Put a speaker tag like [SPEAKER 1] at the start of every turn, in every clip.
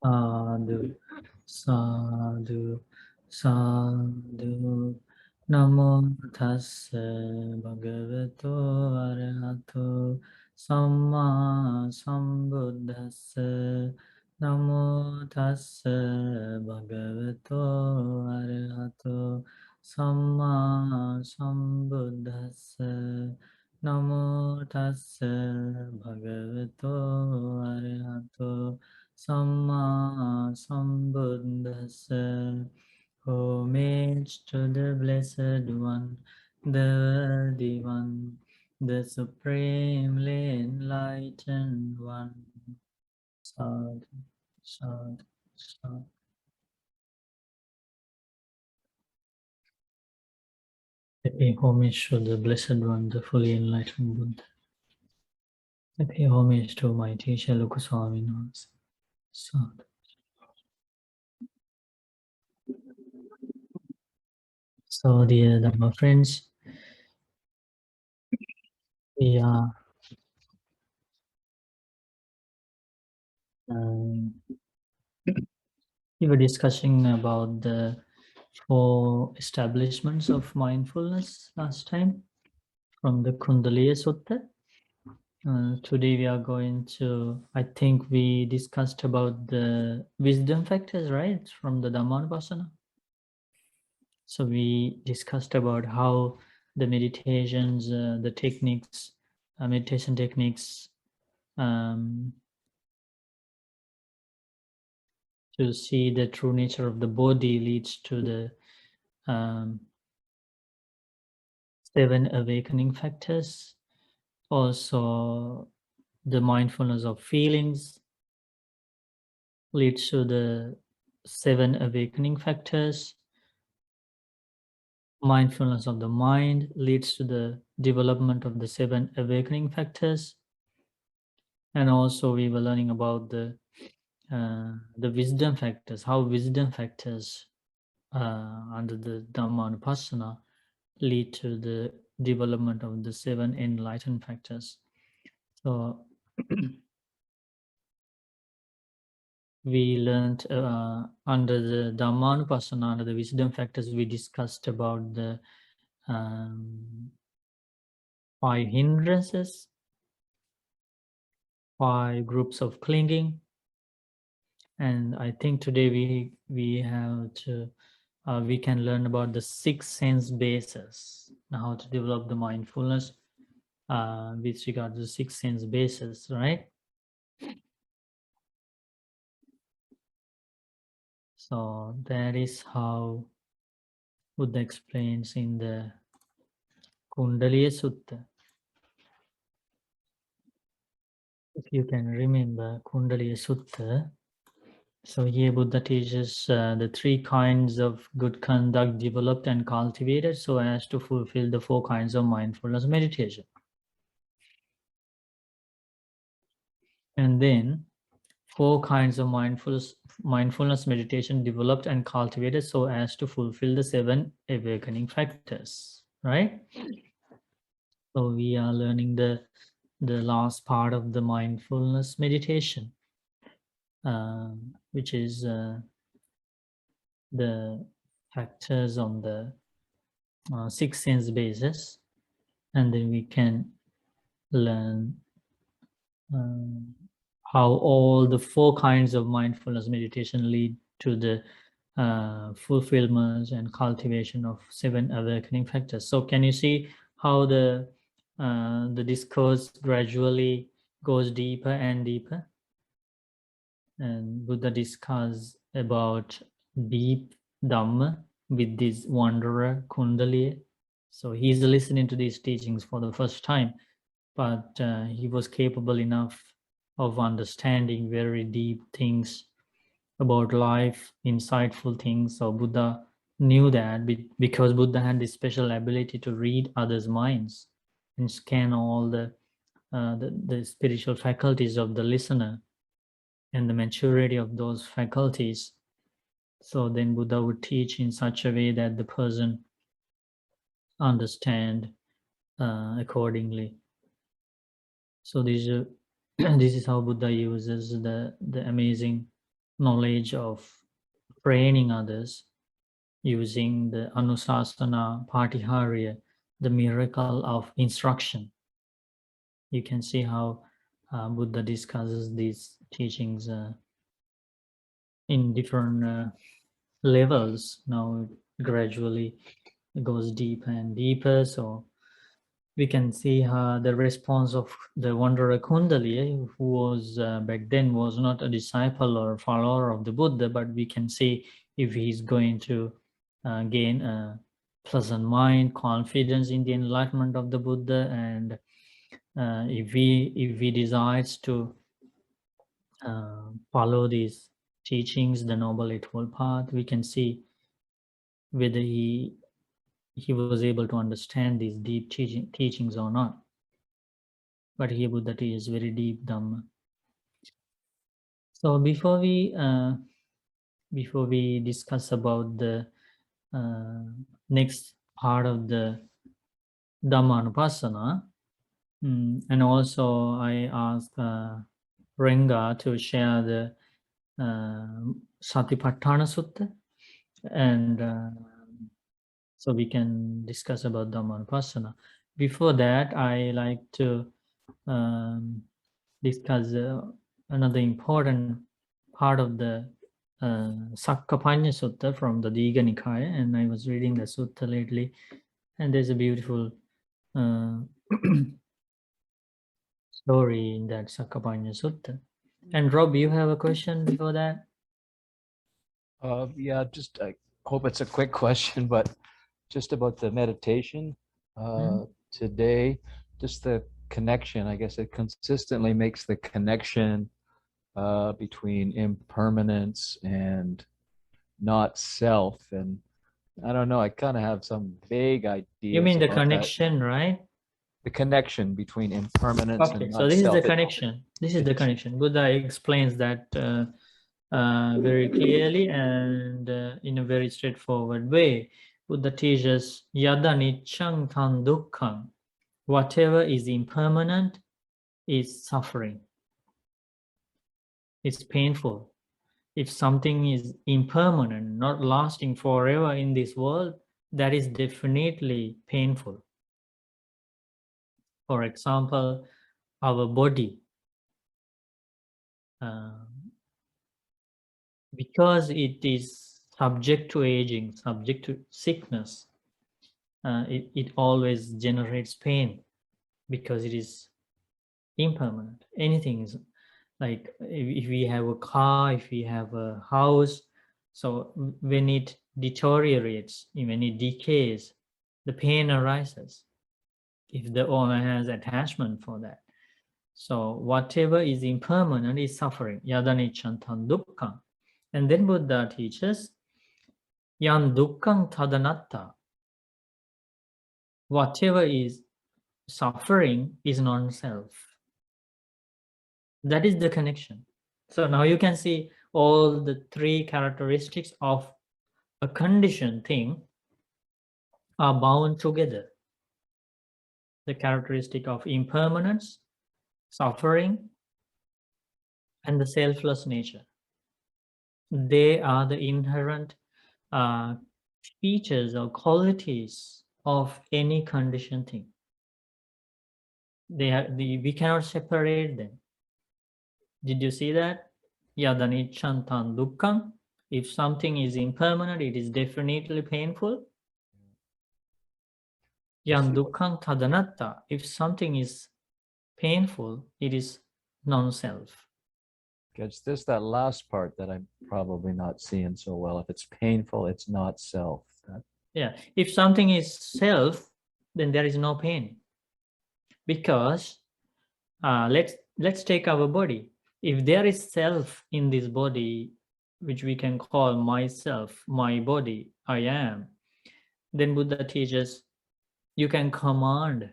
[SPEAKER 1] Sadhu, sadhu, sadhu. Namo tassa bhagavato arahato samma sambuddhassa. Namo tassa bhagavato arahato samma sambuddhassa. Namo tassa bhagavato arahato Samma Sambuddhassa. Homage to the Blessed One, the Worthy One, the Supremely Enlightened One. Sadhu, sadhu, sadhu. I pay homage to the Blessed One, the fully enlightened Buddha. I pay homage to my teacher, Lukuswami Namaste. Sadhu. So, dear Dhamma friends, we are we were discussing about the 4 establishments of mindfulness last time from the Kundalini Sutta. Today we are going to, I think we discussed about the wisdom factors, right? From the Dhammanupassana. So we discussed about how the meditations, the techniques, meditation techniques, to see the true nature of the body leads to the 7 awakening factors. Also, the mindfulness of feelings leads to the 7 awakening factors. Mindfulness of the mind leads to the development of the 7 awakening factors. And also we were learning about the wisdom factors, how wisdom factors under the Dhammanupassana lead to the development of the 7 enlightened factors. So we learned under the Dhammanupassana, under the wisdom factors, we discussed about the 5 hindrances, 5 groups of clinging, and I think today we have to we can learn about the 6 sense bases, how to develop the mindfulness with regard to the 6 sense bases, right? So that is how Buddha explains in the Kundalini Sutta. If you can remember Kundalini Sutta, so here Buddha teaches the 3 kinds of good conduct developed and cultivated so as to fulfill the 4 kinds of mindfulness meditation. And then 4 kinds of mindfulness meditation developed and cultivated so as to fulfill the 7 awakening factors, right? So we are learning the last part of the mindfulness meditation, which is the factors on the 6 sense basis, and then we can learn how all the 4 kinds of mindfulness meditation lead to the fulfillment and cultivation of 7 awakening factors. So can you see how the discourse gradually goes deeper and deeper? And Buddha discuss about deep Dhamma with this wanderer Kundalini. So he's listening to these teachings for the first time, but he was capable enough of understanding very deep things about life, insightful things. So Buddha knew that because Buddha had this special ability to read others' minds and scan all the spiritual faculties of the listener and the maturity of those faculties. So then Buddha would teach in such a way that the person understand accordingly. So this is how Buddha uses the amazing knowledge of training others using the Anusasana Patiharya, the miracle of instruction. You can see how Buddha discusses these teachings in different levels. Now gradually it goes deeper and deeper. So we can see the response of the wanderer Kundali, who was back then was not a disciple or follower of the Buddha, but we can see if he's going to gain a pleasant mind, confidence in the enlightenment of the Buddha, and if he decides to follow these teachings, the Noble Eightfold Path, we can see whether he was able to understand these deep teachings or not. But here Buddha teaches very deep Dhamma. So before we discuss about the next part of the Dhammanupassana, and also I asked Renga to share the Satipatthana Sutta, and so we can discuss about Dhammanupassana. Before that, I like to discuss another important part of the Sakkapanya Sutta from the Digha Nikaya, and I was reading the sutta lately, and there's a beautiful story in that Sakkapanya Sutta. And Rob, you have a question before that?
[SPEAKER 2] Yeah, just I hope it's a quick question, but just about the meditation today, just the connection. I guess it consistently makes the connection between impermanence and not self. And I don't know, I kind of have some vague ideas.
[SPEAKER 1] You mean the
[SPEAKER 2] about
[SPEAKER 1] connection,
[SPEAKER 2] that.
[SPEAKER 1] right?
[SPEAKER 2] The connection between impermanence
[SPEAKER 1] Okay,
[SPEAKER 2] and
[SPEAKER 1] so
[SPEAKER 2] not
[SPEAKER 1] this is
[SPEAKER 2] self.
[SPEAKER 1] the connection. This is the connection. Buddha explains that very clearly and in a very straightforward way. Buddha teaches yada niccang tan dukkhang. Whatever is impermanent is suffering. It's painful. If something is impermanent, not lasting forever in this world, that is definitely painful. For example, our body. Because it is subject to aging, subject to sickness, it always generates pain because it is impermanent. Anything is like if we have a car, if we have a house, so when it deteriorates, when it decays, the pain arises if the owner has attachment for that. So whatever is impermanent is suffering. Yadanichantan dukkha. And then Buddha teaches yan dukkhaṃ tadanatta. Whatever is suffering is non-self. That is the connection. So now you can see all the three characteristics of a conditioned thing are bound together. The characteristic of impermanence, suffering, and the selfless nature. They are the inherent features or qualities of any conditioned thing. We cannot separate them. Did you see that? Yadanichantan dukkhaṃ. If something is impermanent, it is definitely painful. Yan dukkhaṃ tadanatta. If something is painful, it is non-self.
[SPEAKER 2] It's just that last part that I'm probably not seeing so well. If it's painful, it's not self.
[SPEAKER 1] Yeah. If something is self, then there is no pain. Because let's take our body. If there is self in this body, which we can call myself, my body, I am, then Buddha teaches you can command.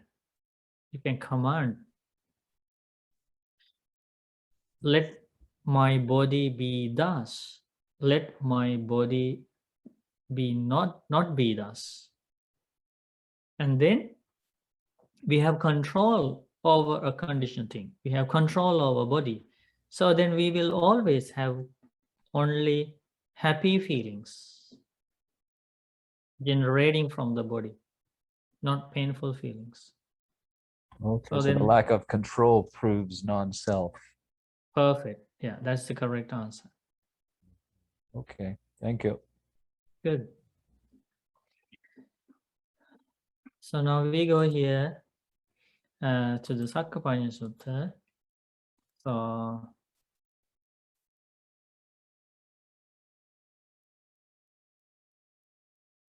[SPEAKER 1] Let my body be thus. Let my body be not be thus. And then we have control over a conditioned thing. We have control over body. So then we will always have only happy feelings generating from the body, not painful feelings.
[SPEAKER 2] Okay,
[SPEAKER 1] So
[SPEAKER 2] so the
[SPEAKER 1] then,
[SPEAKER 2] lack of control proves non-self.
[SPEAKER 1] perfect. Yeah, that's the correct answer.
[SPEAKER 2] Okay, thank you.
[SPEAKER 1] Good. So now we go here to the Sakkapanya Sutta. So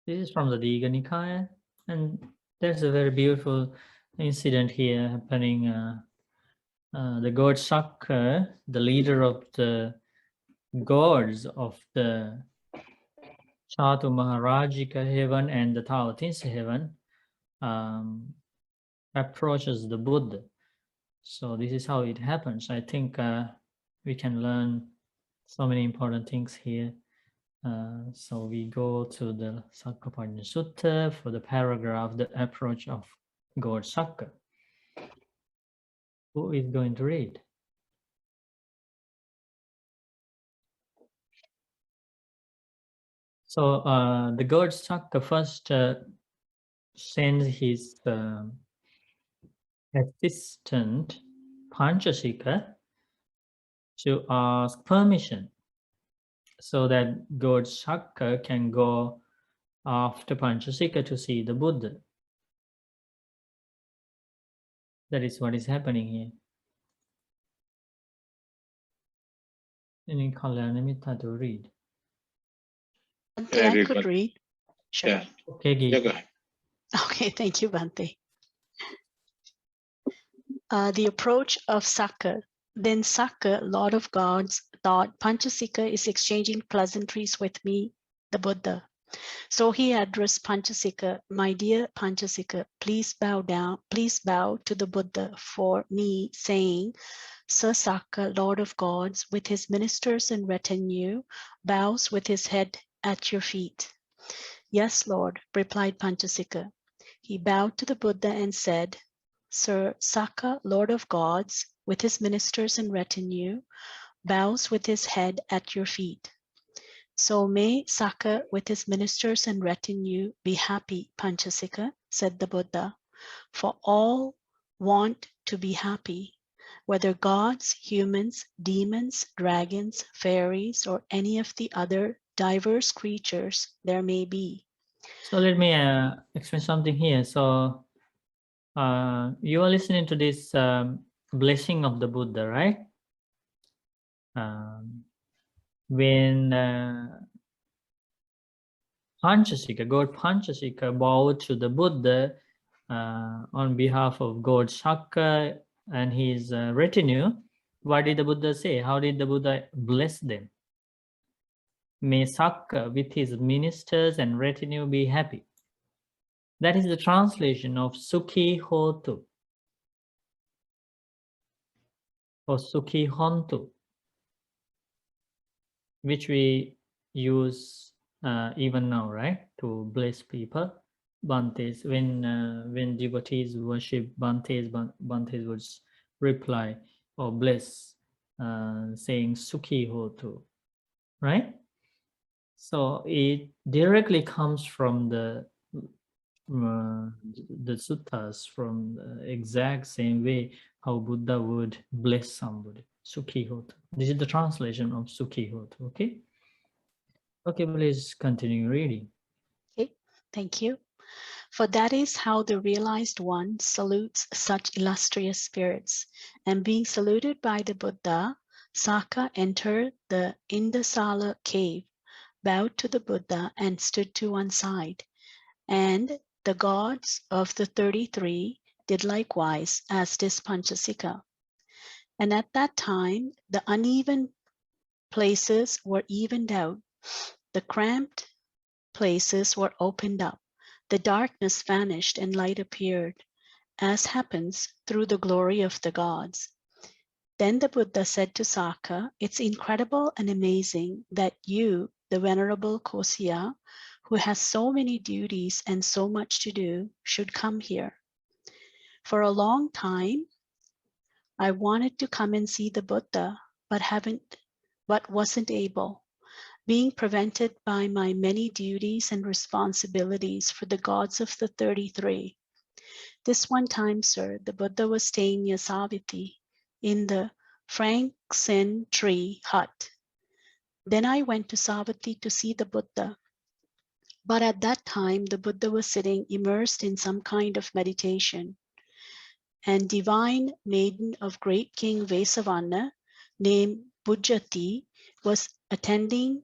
[SPEAKER 1] this is from the Digha Nikaya, and there's a very beautiful incident here happening. The god Sakka, the leader of the gods of the Chatu Maharajika heaven and the Taotinsa heaven, approaches the Buddha. So this is how it happens. I think we can learn so many important things here. So we go to the Sakkapanya Sutta for the paragraph, the approach of God Sakka. Who is going to read? So the God Sakka first sends his assistant Panchasika to ask permission so that God Sakka can go after Panchasika to see the Buddha. That is what is happening here. Any Kalyanamitta to read?
[SPEAKER 3] I could read. Sure.
[SPEAKER 4] Yeah.
[SPEAKER 1] Okay,
[SPEAKER 4] Yeah,
[SPEAKER 1] Gita.
[SPEAKER 4] go ahead.
[SPEAKER 3] Okay, thank you, Bhante. The approach of Sakka. Then Sakka, Lord of Gods, thought Panchasika is exchanging pleasantries with me, the Buddha. So he addressed Panchasika, my dear Panchasika, please bow down, please bow to the Buddha for me, saying, Sir Sakka, Lord of Gods, with his ministers and retinue, bows with his head at your feet. Yes, Lord, replied Panchasika. He bowed to the Buddha and said, Sir Sakka, Lord of Gods, with his ministers and retinue, bows with his head at your feet. So may Sakka with his ministers and retinue be happy, Panchasika, said the Buddha, for all want to be happy, whether gods, humans, demons, dragons, fairies, or any of the other diverse creatures there may be.
[SPEAKER 1] So let me explain something here. So you are listening to this blessing of the Buddha, right? When Panchasika, God Panchasika bowed to the Buddha on behalf of God Sakka and his retinue, what did the Buddha say? How did the Buddha bless them? May Sakka with his ministers and retinue be happy. That is the translation of Sukhi Hotu or Sukhi Hontu, which we use even now, right? To bless people. Bhantes, when devotees worship Bhantes, Bhantes would reply or bless, saying Sukhi Hotu, right? So it directly comes from the suttas, from the exact same way how Buddha would bless somebody. Sukhi Hotu. This is the translation of Sukhi Hotu, okay? Okay, please continue reading.
[SPEAKER 3] Okay, thank you. For that is how the realized one salutes such illustrious spirits. And being saluted by the Buddha, Sakka entered the Indasala cave, bowed to the Buddha and stood to one side. And the gods of the 33 did likewise, as did Panchasika. And at that time, the uneven places were evened out, the cramped places were opened up, the darkness vanished and light appeared, as happens through the glory of the gods. Then the Buddha said to Sakka, it's incredible and amazing that you, the Venerable Kosya, who has so many duties and so much to do, should come here. For a long time, I wanted to come and see the Buddha, but haven't but wasn't able, being prevented by my many duties and responsibilities for the gods of the 33. This one time, sir, the Buddha was staying near Savatthi in the frankincense tree hut. Then I went to Savatthi to see the Buddha. But at that time, the Buddha was sitting immersed in some kind of meditation. And divine maiden of great King Vesavanna, named Bujati, was attending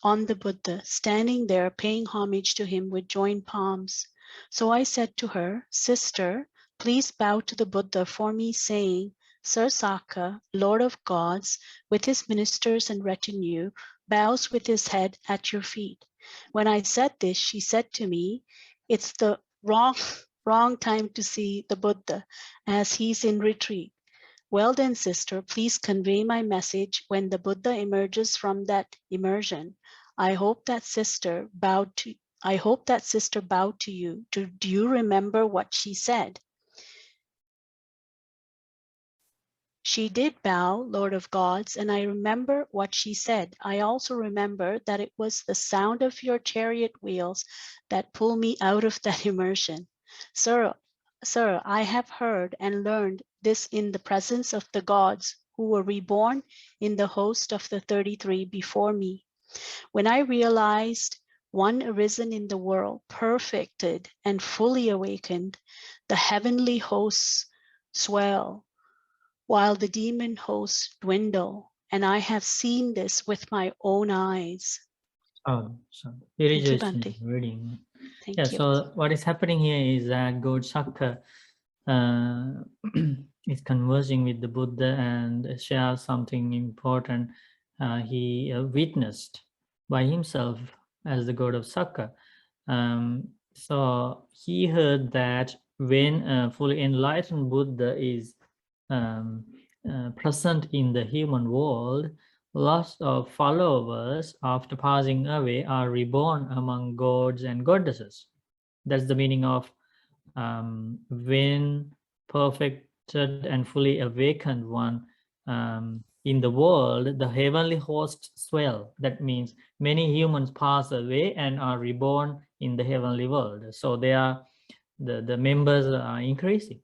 [SPEAKER 3] on the Buddha, standing there paying homage to him with joined palms. So I said to her, Sister, please bow to the Buddha for me, saying, Sir Saka, Lord of gods, with his ministers and retinue, bows with his head at your feet. When I said this, she said to me, it's the wrong time to see the Buddha, as he's in retreat. Well then, sister, please convey my message when the Buddha emerges from that immersion. I hope that sister bowed to you. Do you remember what she said? She did bow, Lord of gods, and I remember what she said. I also remember that it was the sound of your chariot wheels that pulled me out of that immersion. Sir, I have heard and learned this in the presence of the gods who were reborn in the host of the 33 before me. When I realized one arisen in the world, perfected and fully awakened, the heavenly hosts swell, while the demon hosts dwindle, and I have seen this with my own eyes.
[SPEAKER 1] Oh, so
[SPEAKER 3] Thank you,
[SPEAKER 1] irrigation
[SPEAKER 3] Bhante.
[SPEAKER 1] reading.
[SPEAKER 3] Thank
[SPEAKER 1] Yeah,
[SPEAKER 3] you.
[SPEAKER 1] so what is happening here is that God Shaka is conversing with the Buddha and shares something important he witnessed by himself as the god of Sakka. So he heard that when a fully enlightened Buddha is present in the human world, lots of followers after passing away are reborn among gods and goddesses. That's the meaning of when perfected and fully awakened one in the world, the heavenly hosts swell. That means many humans pass away and are reborn in the heavenly world. So they are the members are increasing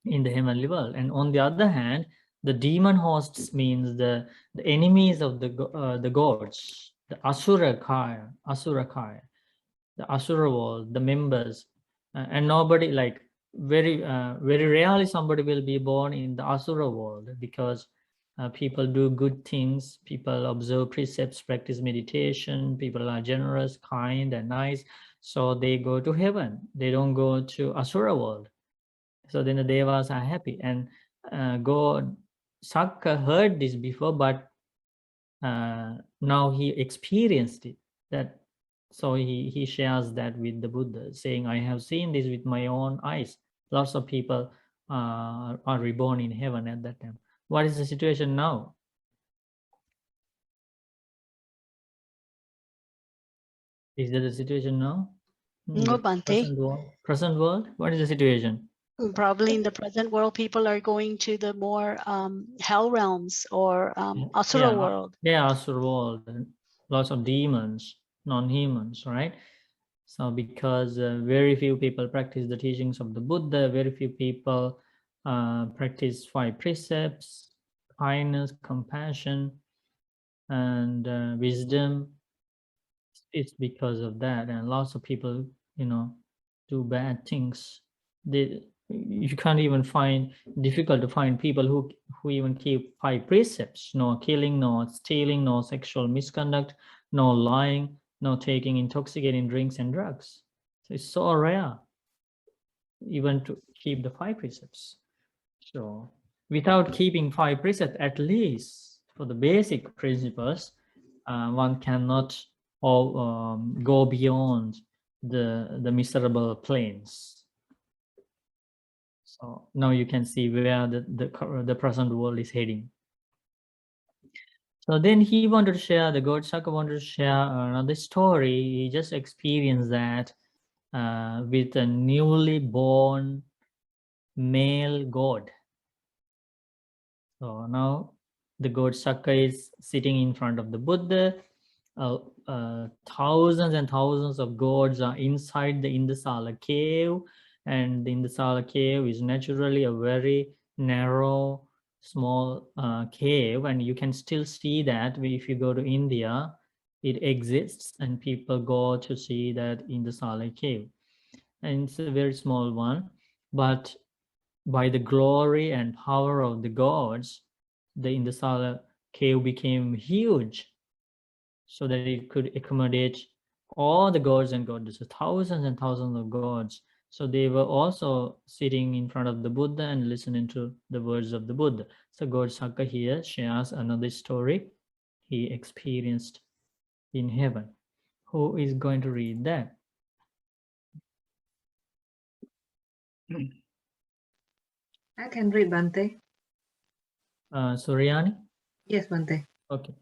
[SPEAKER 1] in the heavenly world. And on the other hand, the demon hosts means the enemies of the gods, the asura kaya, the asura world, the members, and nobody, like very rarely somebody will be born in the asura world, because people do good things, people observe precepts, practice meditation, people are generous, kind, and nice, so they go to heaven. They don't go to asura world. So then the devas are happy. And God Sakka heard this before, but now he experienced it. That so he shares that with the Buddha, saying, I have seen this with my own eyes. Lots of people are reborn in heaven at that time. What is the situation now? Is that the situation now?
[SPEAKER 3] No,
[SPEAKER 1] The
[SPEAKER 3] Bhante.
[SPEAKER 1] present world? What is the situation?
[SPEAKER 3] Probably in the present world, people are going to the more hell realms or asura world.
[SPEAKER 1] Yeah, asura world, and lots of demons, non-humans, right? So because very few people practice the teachings of the Buddha, very few people practice 5 precepts, kindness, compassion, and wisdom. It's because of that, and lots of people, do bad things. You can't even find, difficult to find people who even keep 5 precepts: no killing, no stealing, no sexual misconduct, no lying, no taking intoxicating drinks and drugs. So it's so rare even to keep the 5 precepts. So without keeping 5 precepts, at least for the basic principles, one cannot go beyond the miserable planes. So now you can see where the present world is heading. So then he wanted to share, the God Shaka wanted to share another story. He just experienced that with a newly born male god. So now the god Sakka is sitting in front of the Buddha. Thousands and thousands of gods are inside the Indasala cave, and the Indasala cave is naturally a very narrow, small cave, and you can still see that if you go to India, it exists, and people go to see that Indasala cave, and it's a very small one, but by the glory and power of the gods, the Indasala cave became huge, so that it could accommodate all the gods and goddesses, thousands and thousands of gods. So they were also sitting in front of the Buddha and listening to the words of the Buddha. So God Sakka here shares another story he experienced in heaven. Who is going to read that?
[SPEAKER 4] I can read, Bante.
[SPEAKER 1] Suryani?
[SPEAKER 4] Yes, Bante.
[SPEAKER 1] Okay.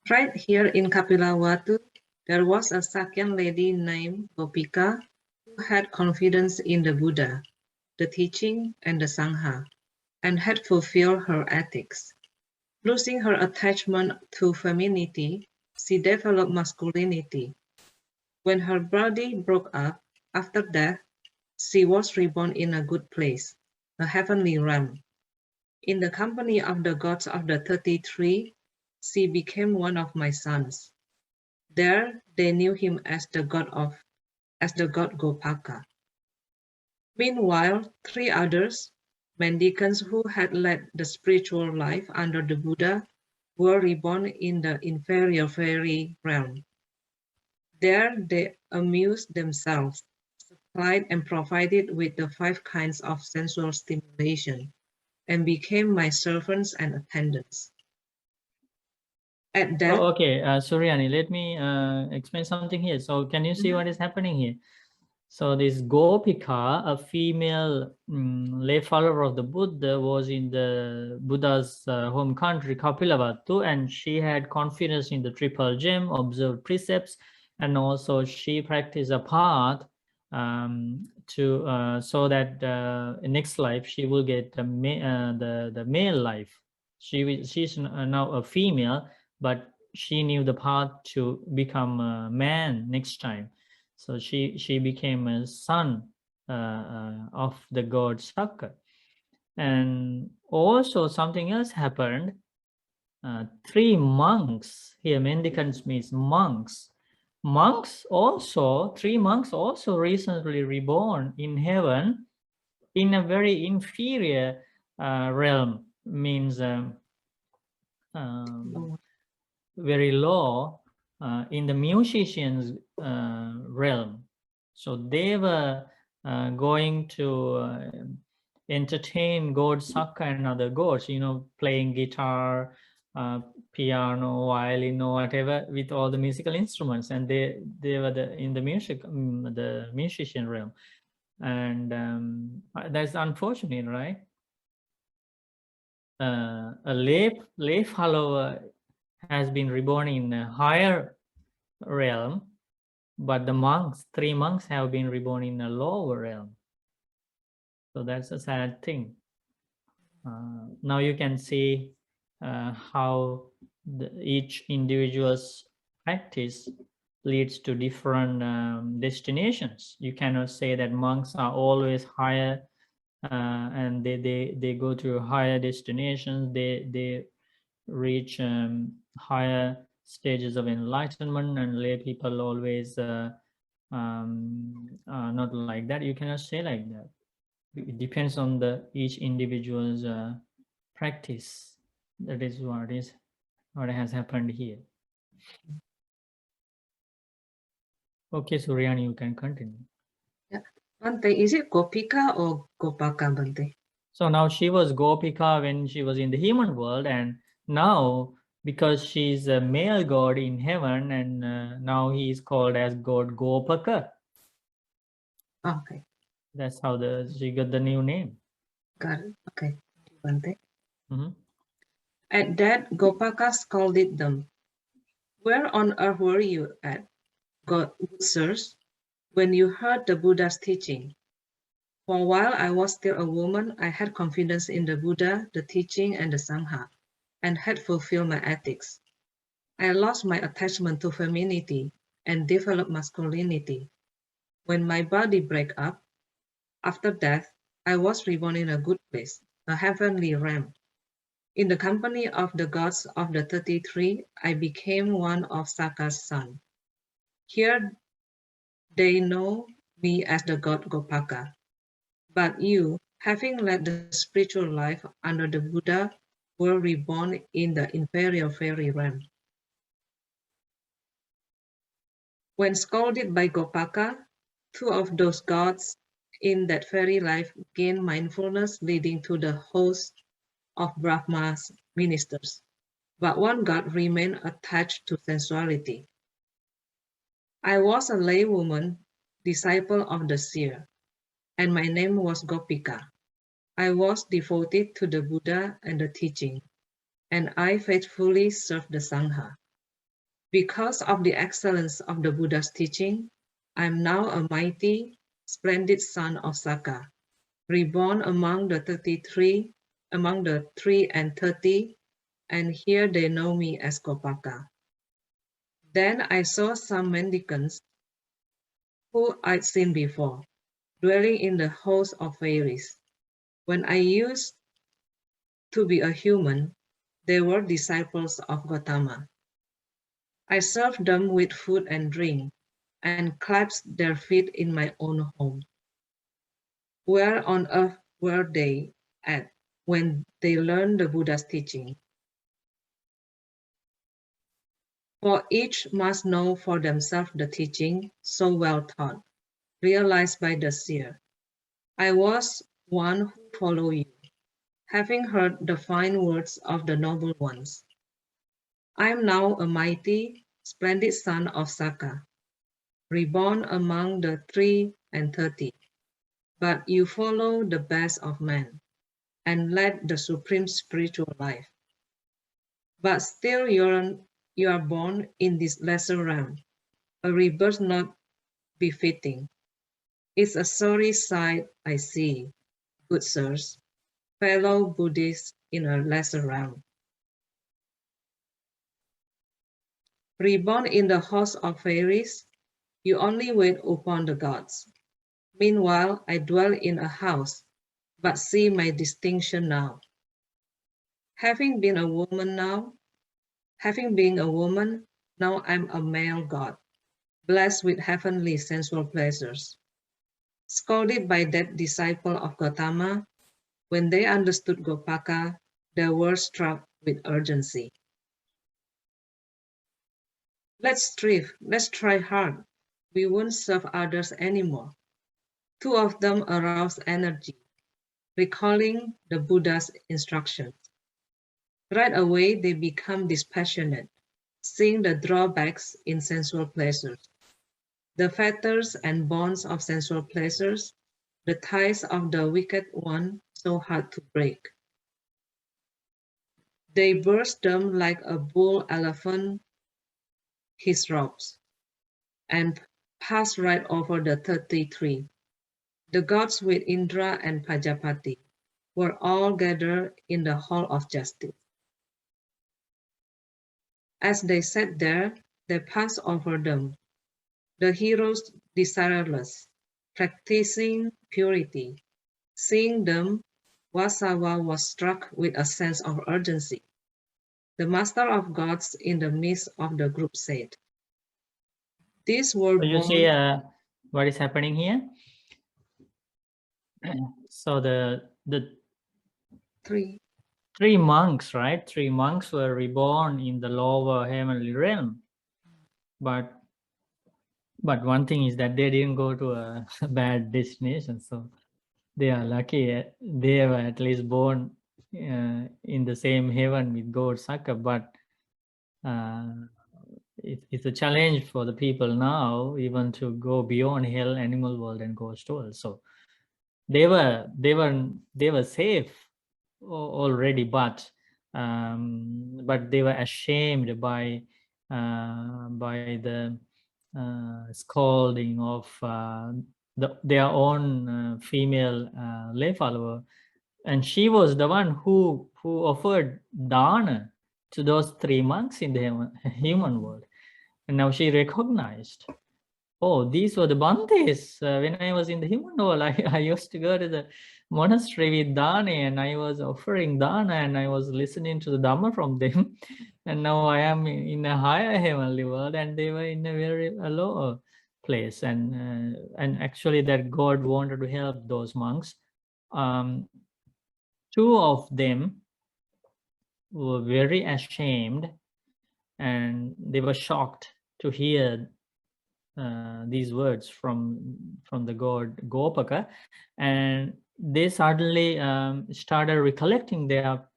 [SPEAKER 4] Right here in Kapilawatu, there was a Sakyan lady named Gopika who had confidence in the Buddha, the teaching, and the Sangha, and had fulfilled her ethics. Losing her attachment to femininity, she developed masculinity. When her body broke up after death, she was reborn in a good place, a heavenly realm. In the company of the gods of the 33, she became one of my sons. There they knew him as the god Gopaka. Meanwhile, 3 others, mendicants who had led the spiritual life under the Buddha, were reborn in the inferior fairy realm. There they amused themselves, supplied and provided with the 5 kinds of sensual stimulation, and became my servants and attendants. At that,
[SPEAKER 1] Okay, Suryani, let me explain something here. So can you see what is happening here? So this Gopika, a female lay follower of the Buddha, was in the Buddha's home country, Kapilavatthu, and she had confidence in the triple gem, observed precepts, and also she practiced a path to so that in next life she will get the male life. She's now a female, but she knew the path to become a man next time. So she became a son of the god Sakka. And also something else happened. 3 monks, here mendicants means monks. 3 monks also recently reborn in heaven in a very inferior realm, means very low in the musicians realm. So they were going to entertain god Sakka and other gods, playing guitar, piano, violin, or whatever, with all the musical instruments, and they were in the the musician realm, and that's unfortunate, right? A lay follower has been reborn in a higher realm, but the 3 monks have been reborn in a lower realm. So that's a sad thing. Now you can see how each individual's practice leads to different destinations. You cannot say that monks are always higher and they go to higher destinations. They reach higher stages of enlightenment, and lay people always not like that. You cannot say like that. It depends on each individual's practice. That is what has happened here. Okay, Suryani, you can continue.
[SPEAKER 4] yeah. Bante, is it Gopika or Gopaka, Bante?
[SPEAKER 1] So now she was Gopika when she was in the human world, and now because she's a male god in heaven, and now he is called as god Gopaka.
[SPEAKER 4] Okay.
[SPEAKER 1] That's how she got the new name.
[SPEAKER 4] Got it. Okay. Bante.
[SPEAKER 1] Mm-hmm.
[SPEAKER 4] At that, Gopaka scolded them. Where on earth were you at, good sirs, when you heard the Buddha's teaching? For while I was still a woman, I had confidence in the Buddha, the teaching, and the Sangha, and had fulfilled my ethics. I lost my attachment to femininity and developed masculinity. When my body broke up, after death, I was reborn in a good place, a heavenly realm. In the company of the gods of the 33, I became one of Saka's sons. Here they know me as the god Gopaka. But you, having led the spiritual life under the Buddha, were reborn in the inferior fairy realm. When scolded by Gopaka, two of those gods in that fairy life gained mindfulness, leading to the host of Brahma's ministers. But one god remained attached to sensuality. I was a laywoman, disciple of the seer, and my name was Gopika. I was devoted to the Buddha and the teaching, and I faithfully served the Sangha. Because of the excellence of the Buddha's teaching, I am now a mighty, splendid son of Saka, reborn among the 33, among the 3 and 30, and here they know me as Gopaka. Then I saw some mendicants who I'd seen before, dwelling in the host of fairies. When I used to be a human, they were disciples of Gautama. I served them with food and drink, and clasped their feet in my own home. Where on earth were they at when they learned the Buddha's teaching? For each must know for themselves the teaching so well taught, realized by the seer. I was one who followed you, having heard the fine words of the noble ones. I am now a mighty, splendid son of Saka, reborn among the 3 and 30. But you follow the best of men and led the supreme spiritual life. But still you are born in this lesser realm, a rebirth not befitting. It's a sorry sight I see, good sirs, fellow Buddhists in a lesser realm. Reborn in the host of fairies, you only wait upon the gods. Meanwhile, I dwell in a house, but see my distinction now. Having been a woman, now I'm a male god, blessed with heavenly sensual pleasures. Scolded by that disciple of Gautama, when they understood Gopaka, they were struck with urgency. Let's strive, let's try hard. We won't serve others anymore. Two of them aroused energy, recalling the Buddha's instructions. Right away, they become dispassionate, seeing the drawbacks in sensual pleasures, the fetters and bonds of sensual pleasures, the ties of the wicked one so hard to break. They burst them like a bull elephant his robes, and pass right over the 33. The gods with Indra and Pajapati were all gathered in the hall of justice. As they sat there, they passed over them, the heroes desireless, practicing purity. Seeing them, Vasawa was struck with a sense of urgency. The master of gods in the midst of the group said, "These were
[SPEAKER 1] So you
[SPEAKER 4] born."
[SPEAKER 1] see what is happening here. So the three monks, right? 3 monks were reborn in the lower heavenly realm, but one thing is that they didn't go to a bad destination, so they are lucky. They were at least born in the same heaven with God Saka, but it's a challenge for the people now even to go beyond hell, animal world, and ghost world. So they were safe already, but they were ashamed by the scolding of their own female lay follower, and she was the one who offered dana to those 3 monks in the human world. And now she recognized, oh, these were the Bantes. When I was in the human world, I used to go to the monastery with Dana, and I was offering Dana, and I was listening to the Dhamma from them. And now I am in a higher heavenly world, and they were in a very lower place. And actually, that God wanted to help those monks. 2 of them were very ashamed, and they were shocked to hear these words from the god Gopaka, and they suddenly started recollecting their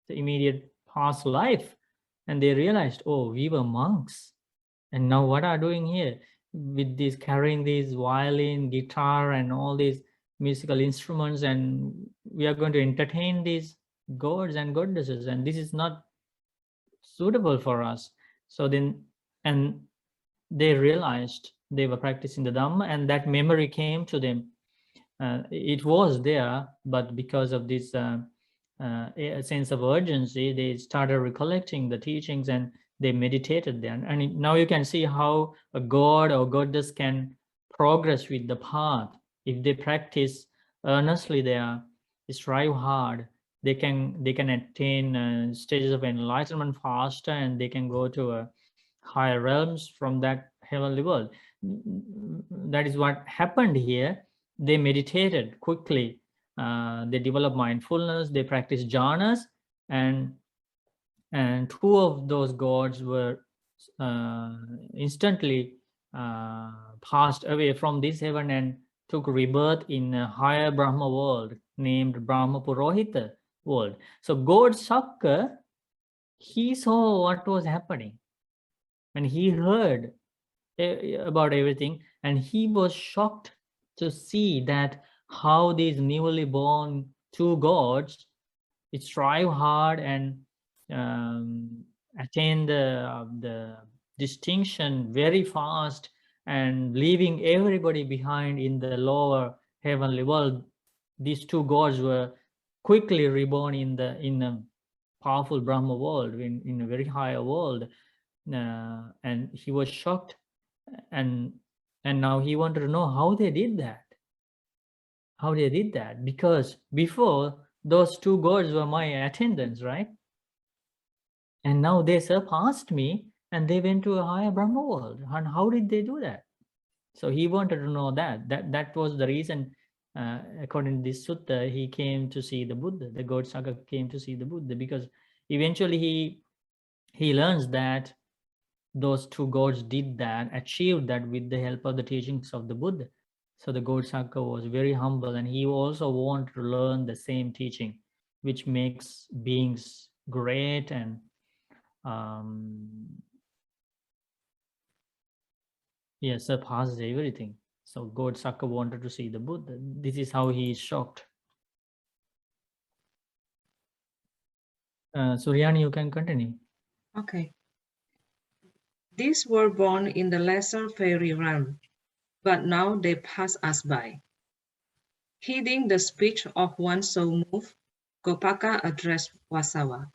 [SPEAKER 1] immediate past life, and they realized, oh, we were monks, and now what are doing here with this, carrying these violin, guitar, and all these musical instruments, and we are going to entertain these gods and goddesses, and this is not suitable for us. So then, and they realized they were practicing the Dhamma, and that memory came to them. It was there, but because of this a sense of urgency, they started recollecting the teachings, and they meditated there. And now you can see how a god or goddess can progress with the path. If they practice earnestly there, strive hard, they can attain stages of enlightenment faster, and they can go to higher realms from that heavenly world. That is what happened here. They meditated quickly. They developed mindfulness. They practiced jhanas, and 2 of those gods were instantly passed away from this heaven and took rebirth in a higher Brahma world named Brahma Purohita world. So God Sakka, he saw what was happening, and he heard about everything, and he was shocked to see that how these newly born 2 gods strive hard and attain the distinction very fast, and leaving everybody behind in the lower heavenly world. These 2 gods were quickly reborn in a powerful Brahma world, in a very higher world, and he was shocked, and now he wanted to know how they did that, because before those 2 gods were my attendants, right? And now they surpassed me, and they went to a higher Brahma world, and how did they do that? So he wanted to know that was the reason. According to this sutta, he came to see the Buddha. The god Sakka came to see the Buddha, because eventually he learns that those 2 gods did that, achieved that with the help of the teachings of the Buddha. So the god Sakka was very humble, and he also wanted to learn the same teaching, which makes beings great and surpasses everything. So god Sakka wanted to see the Buddha. This is how he is shocked. Suryani, you can continue.
[SPEAKER 4] Okay. These were born in the lesser fairy realm, but now they pass us by. Heeding the speech of one so moved, Gopaka addressed Vasawa.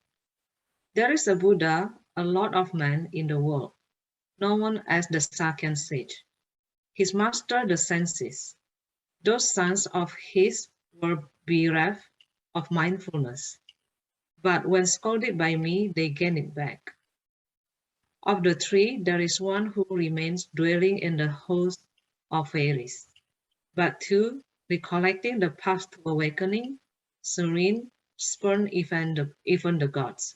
[SPEAKER 4] There is a Buddha, a Lord of Man in the world, known as the Sakyan sage. His master the senses. Those sons of his were bereft of mindfulness, but when scolded by me, they gain it back. Of the 3, there is one who remains dwelling in the host of fairies, but 2, recollecting the path to awakening, serene, spurn even the gods.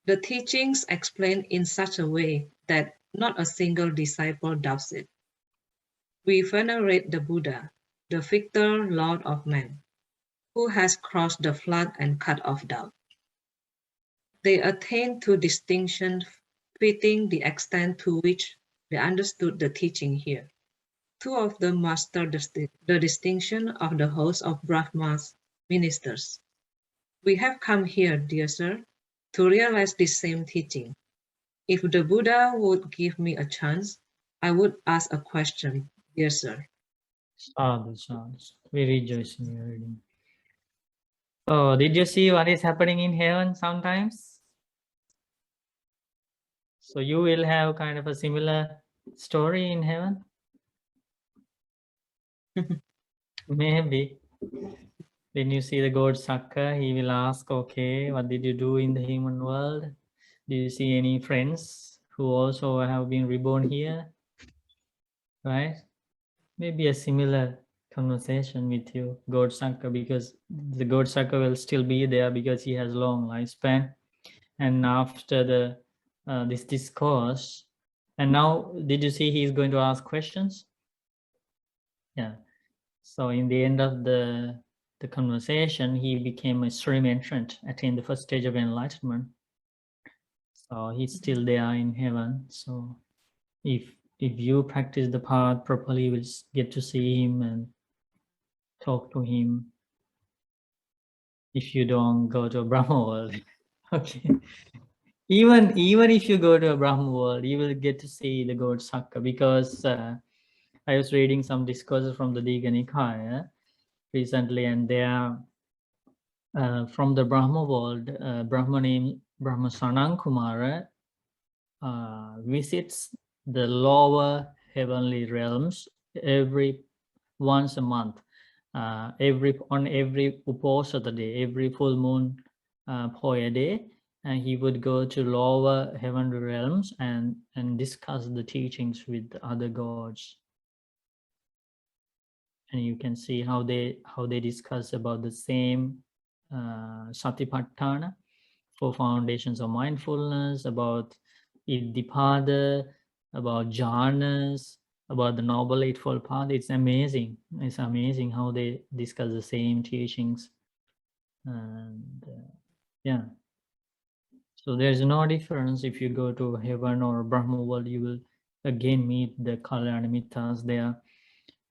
[SPEAKER 4] The teachings explained in such a way that not a single disciple doubts it. We venerate the Buddha, the victor Lord of Man, who has crossed the flood and cut off doubt. They attained to distinction fitting the extent to which they understood the teaching here. 2 of them mastered the distinction of the host of Brahma's ministers. We have come here, dear sir, to realize this same teaching. If the Buddha would give me a chance, I would ask a question, dear sir.
[SPEAKER 1] Sadhu, sadhu. We rejoice in your reading. Oh, did you see what is happening in heaven sometimes? So you will have kind of a similar story in heaven? Maybe. When you see the God Sakka, he will ask, okay, what did you do in the human world? Do you see any friends who also have been reborn here? Right? Maybe a similar conversation with you, God Sakka, because the God Sakka will still be there because he has long lifespan. And after the this discourse, and now did you see he's going to ask questions? Yeah. So in the end of the conversation, he became a stream entrant, attained the first stage of enlightenment. So he's still there in heaven. So if you practice the path properly, you will get to see him and talk to him. If you don't go to a Brahma world, okay. Even if you go to a Brahma world, you will get to see the God Sakka, because I was reading some discourses from the Digha Nikaya recently, and they are from the Brahma world. Brahma named Brahma Sanankumara visits the lower heavenly realms every once a month, on every Uposatha day, every full moon Poya day, and he would go to lower heavenly realms and discuss the teachings with the other gods. And you can see how they discuss about the same Satipatthana, 4 foundations of mindfulness, about Iddhipada, about jhanas, about the Noble Eightfold Path. It's amazing. It's amazing how they discuss the same teachings. And yeah. So there's no difference if you go to heaven or Brahma world, you will again meet the Kalyana Mittas. They are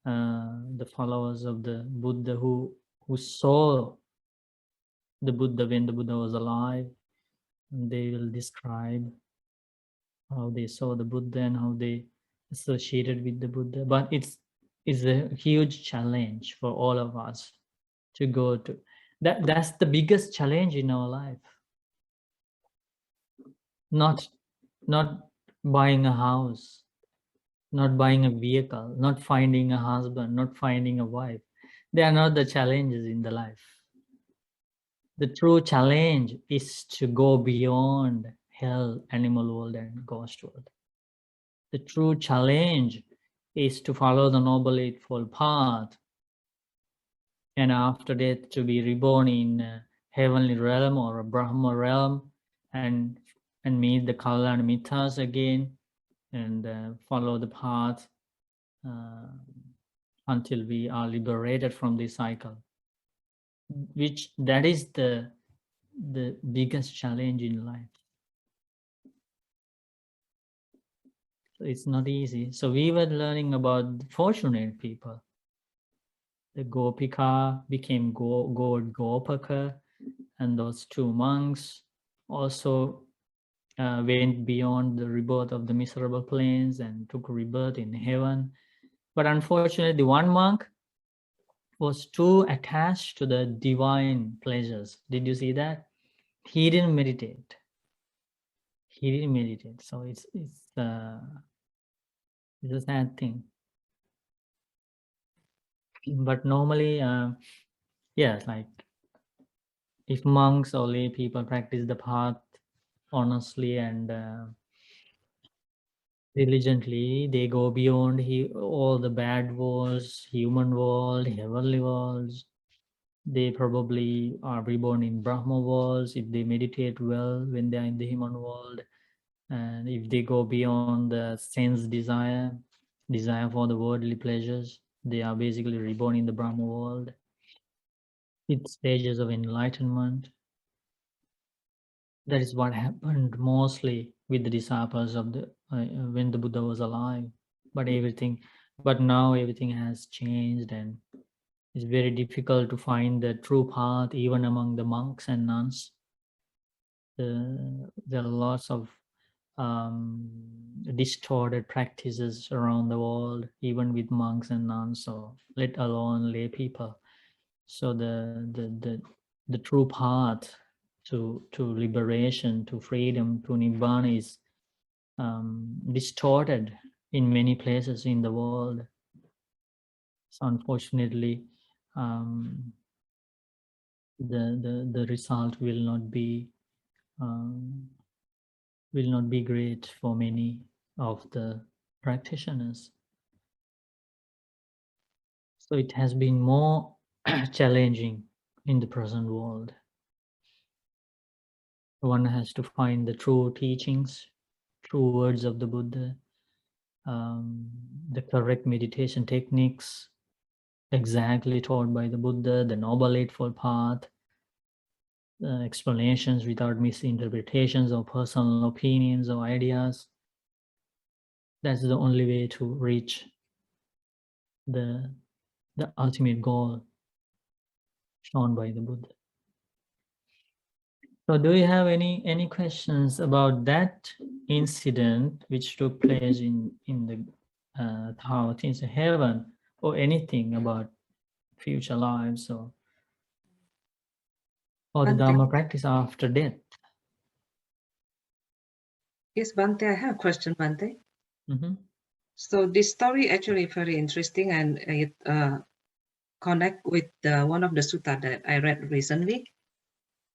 [SPEAKER 1] the followers of the Buddha who saw the Buddha when the Buddha was alive. And they will describe how they saw the Buddha and how they associated with the Buddha. But it's a huge challenge for all of us to go to. That's the biggest challenge in our life. Not buying a house, not buying a vehicle, not finding a husband, not finding a wife. They are not the challenges in the life. The true challenge is to go beyond hell, animal world, and ghost world. The true challenge is to follow the Noble Eightfold Path, and after death to be reborn in a heavenly realm or a Brahma realm, and meet the Kalyana Mittas again, and follow the path until we are liberated from this cycle. That is the biggest challenge in life. It's not easy. So we were learning about the fortunate people. The Gopika became God Gopaka, and those 2 monks also went beyond the rebirth of the miserable plains and took rebirth in heaven. But unfortunately, the one monk was too attached to the divine pleasures. Did you see that? He didn't meditate. So it's a sad thing. But normally, yes, like if monks or lay people practice the path honestly and diligently, they go beyond all the bad worlds, human world, heavenly worlds. They probably are reborn in Brahma worlds if they meditate well when they are in the human world. And if they go beyond the sense desire for the worldly pleasures, they are basically reborn in the Brahma world. It's stages of enlightenment. That is what happened mostly with the disciples of the when the Buddha was alive. But now everything has changed, and it's very difficult to find the true path even among the monks and nuns. There are lots of distorted practices around the world, even with monks and nuns, so let alone lay people. So the true path to liberation, to freedom, to nibbana is distorted in many places in the world. So unfortunately, the result will not be great for many of the practitioners. So it has been more challenging in the present world. One has to find the true teachings, true words of the Buddha, the correct meditation techniques, exactly taught by the Buddha, the Noble Eightfold Path, explanations without misinterpretations or personal opinions or ideas. That's the only way to reach the ultimate goal shown by the Buddha. So do you have any questions about that incident which took place in the Tao Things in Heaven, or anything about future lives, or the
[SPEAKER 4] Bante.
[SPEAKER 1] Dharma practice after death?
[SPEAKER 4] Yes, Bante, I have a question, Bante.
[SPEAKER 1] Mm-hmm.
[SPEAKER 4] So this story actually very interesting, and it connect with one of the sutta that I read recently.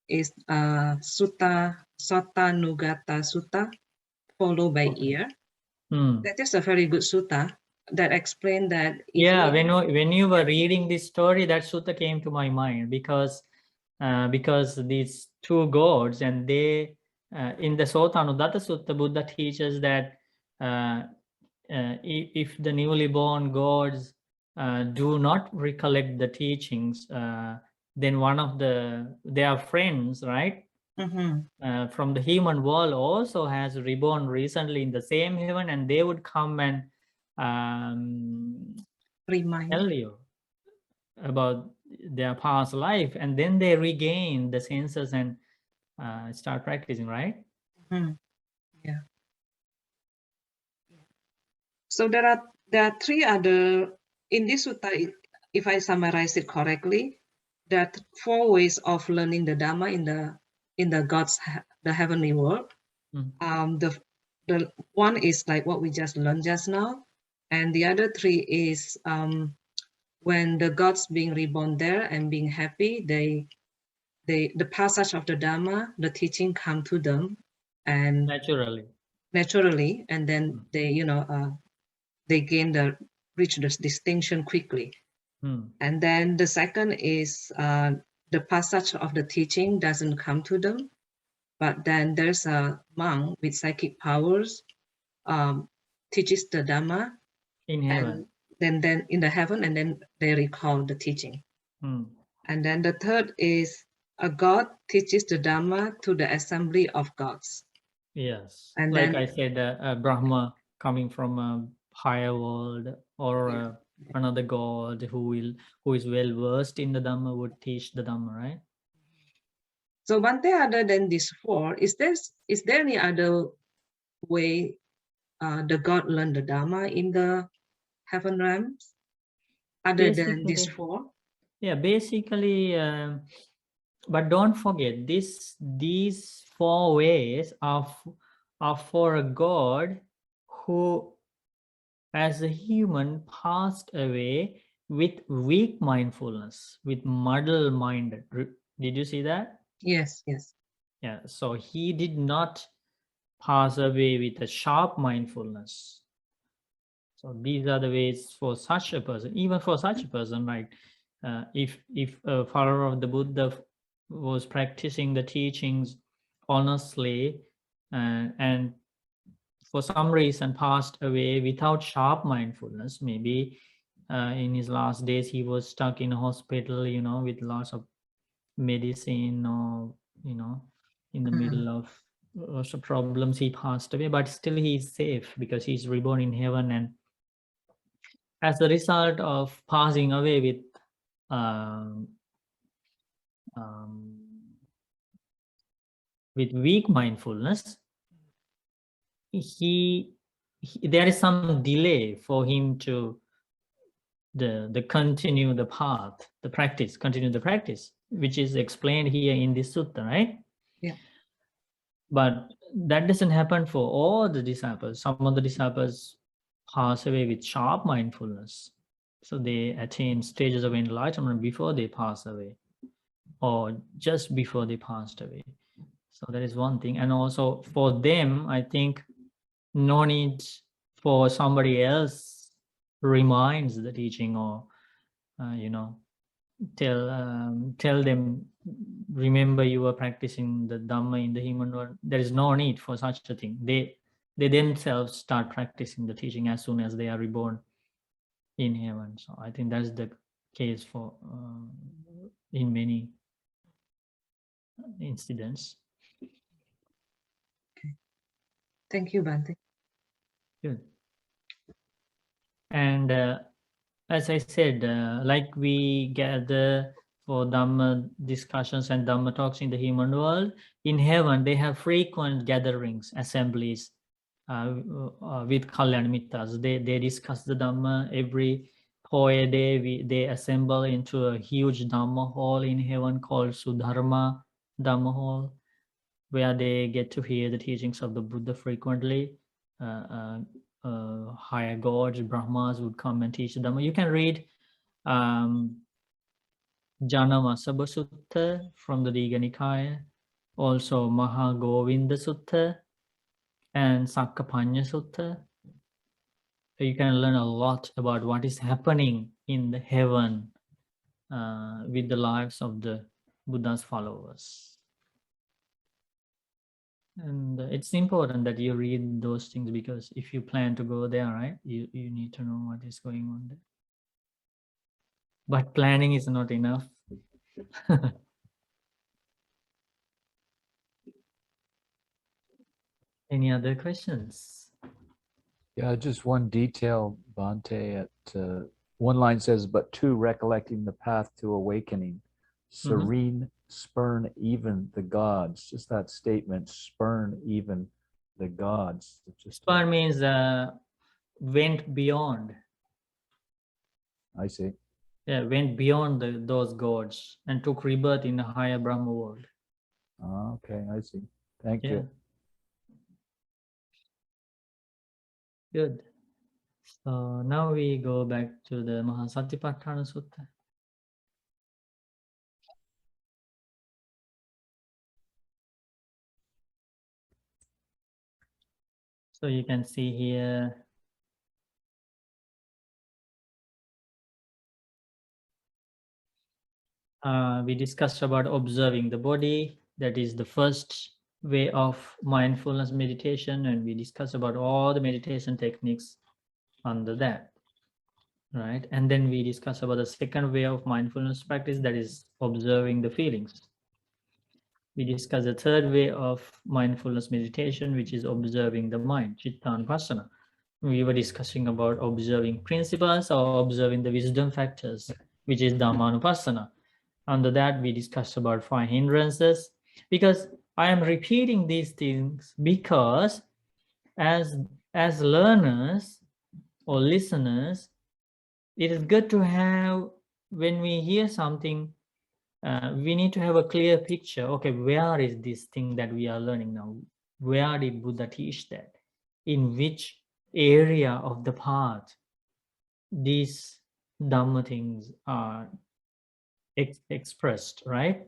[SPEAKER 4] Is Sutta Nugata Sutta, followed by
[SPEAKER 1] Okay.
[SPEAKER 4] ear.
[SPEAKER 1] Hmm.
[SPEAKER 4] That is a very good sutta that explain that.
[SPEAKER 1] Yeah, when you were reading this story, that sutta came to my mind, because these two gods, and they in the Sotanudatta Sutta, Buddha teaches that if the newly born gods do not recollect the teachings, then one of their friends, right, from the human world also has reborn recently in the same heaven, and they would come and
[SPEAKER 4] Remind.
[SPEAKER 1] tell you about their past life, and then they regain the senses and start practicing, right?
[SPEAKER 4] Yeah. So there are three other in this sutta. If I summarize it correctly, there are four ways of learning the Dharma in the God's the heavenly world. The one is like what we just learned just now, and the other three is when the gods being reborn there and being happy, the passage of the Dharma, the teaching come to them, and naturally, and then they they reach this distinction quickly. And then the second is the passage of the teaching doesn't come to them, but then there's a monk with psychic powers teaches the Dhamma
[SPEAKER 1] in heaven,
[SPEAKER 4] and then in the heaven, and then they recall the teaching. And then the third is a God teaches the Dhamma to the assembly of gods.
[SPEAKER 1] Yes,
[SPEAKER 4] And
[SPEAKER 1] like
[SPEAKER 4] then
[SPEAKER 1] I said, Brahma coming from a higher world, or another god who is well versed in the Dhamma would teach the Dhamma, right?
[SPEAKER 4] So Bante, other than these four, is there any other way the God learned the Dharma in the heaven realms other than these four?
[SPEAKER 1] Yeah, basically, but don't forget these four ways are for a God who, as a human, passed away with weak mindfulness, with muddle minded. Did you see that?
[SPEAKER 4] Yes.
[SPEAKER 1] Yeah, so he did not pass away with a sharp mindfulness. So these are the ways for such a person, even for such a person, right? If a follower of the Buddha was practicing the teachings honestly, and for some reason passed away without sharp mindfulness, maybe in his last days he was stuck in a hospital, with lots of medicine, or in the middle of lots of problems, he passed away, but still he is safe because he's reborn in heaven. And as a result of passing away with um, weak mindfulness, there is some delay for him to the continue the path, the practice, continue the practice, which is explained here in this sutta, right?
[SPEAKER 4] Yeah.
[SPEAKER 1] But that doesn't happen for all the disciples. Some of the disciples pass away with sharp mindfulness. So they attain stages of enlightenment before they pass away, or just before they passed away. So that is one thing. And also for them, I think no need for somebody else reminds the teaching, or tell them, remember you are practicing the Dhamma in the human world. There is no need for such a thing. They themselves start practicing the teaching as soon as they are reborn in heaven. So I think that's the case for in many incidents.
[SPEAKER 4] Thank you, Bhante.
[SPEAKER 1] Good. And as I said, like we gather for Dhamma discussions and Dhamma talks in the human world, in heaven they have frequent gatherings, assemblies with Kalyan Mittas. They discuss the Dhamma every Hoya day. They assemble into a huge Dhamma hall in heaven called Sudharma Dhamma hall, where they get to hear the teachings of the Buddha frequently. Higher gods, Brahmas would come and teach the Dhamma. You can read Janavasabha Sutta from the Digha Nikaya, also Mahagovinda Sutta and Sakkapanya Sutta. So you can learn a lot about what is happening in the heaven with the lives of the Buddha's followers. And it's important that you read those things, because if you plan to go there, right, you need to know what is going on there. But planning is not enough. Any other questions?
[SPEAKER 2] Yeah, just one detail, Bhante. One line says, but two, recollecting the path to awakening, serene, spurn even the gods. Just that statement, spurn even the gods.
[SPEAKER 1] Spurn means went beyond.
[SPEAKER 2] I see.
[SPEAKER 1] Yeah, went beyond those gods and took rebirth in a higher Brahma world.
[SPEAKER 2] Okay, I see. Thank you.
[SPEAKER 1] Good. So now we go back to the Mahasatipatthana Sutta. So you can see here, we discussed about observing the body. That is the first way of mindfulness meditation, and we discussed about all the meditation techniques under that, right? And then we discussed about the second way of mindfulness practice, that is observing the feelings. We discussed the third way of mindfulness meditation, which is observing the mind, Chittanupassana. We were discussing about observing principles or observing the wisdom factors, which is Dhammanupassana. Under that, we discussed about 5 hindrances. Because I am repeating these things because as learners or listeners, it is good to have, when we hear something, we need to have a clear picture. Okay, where is this thing that we are learning now? Where did Buddha teach that? In which area of the path these Dhamma things are expressed, right?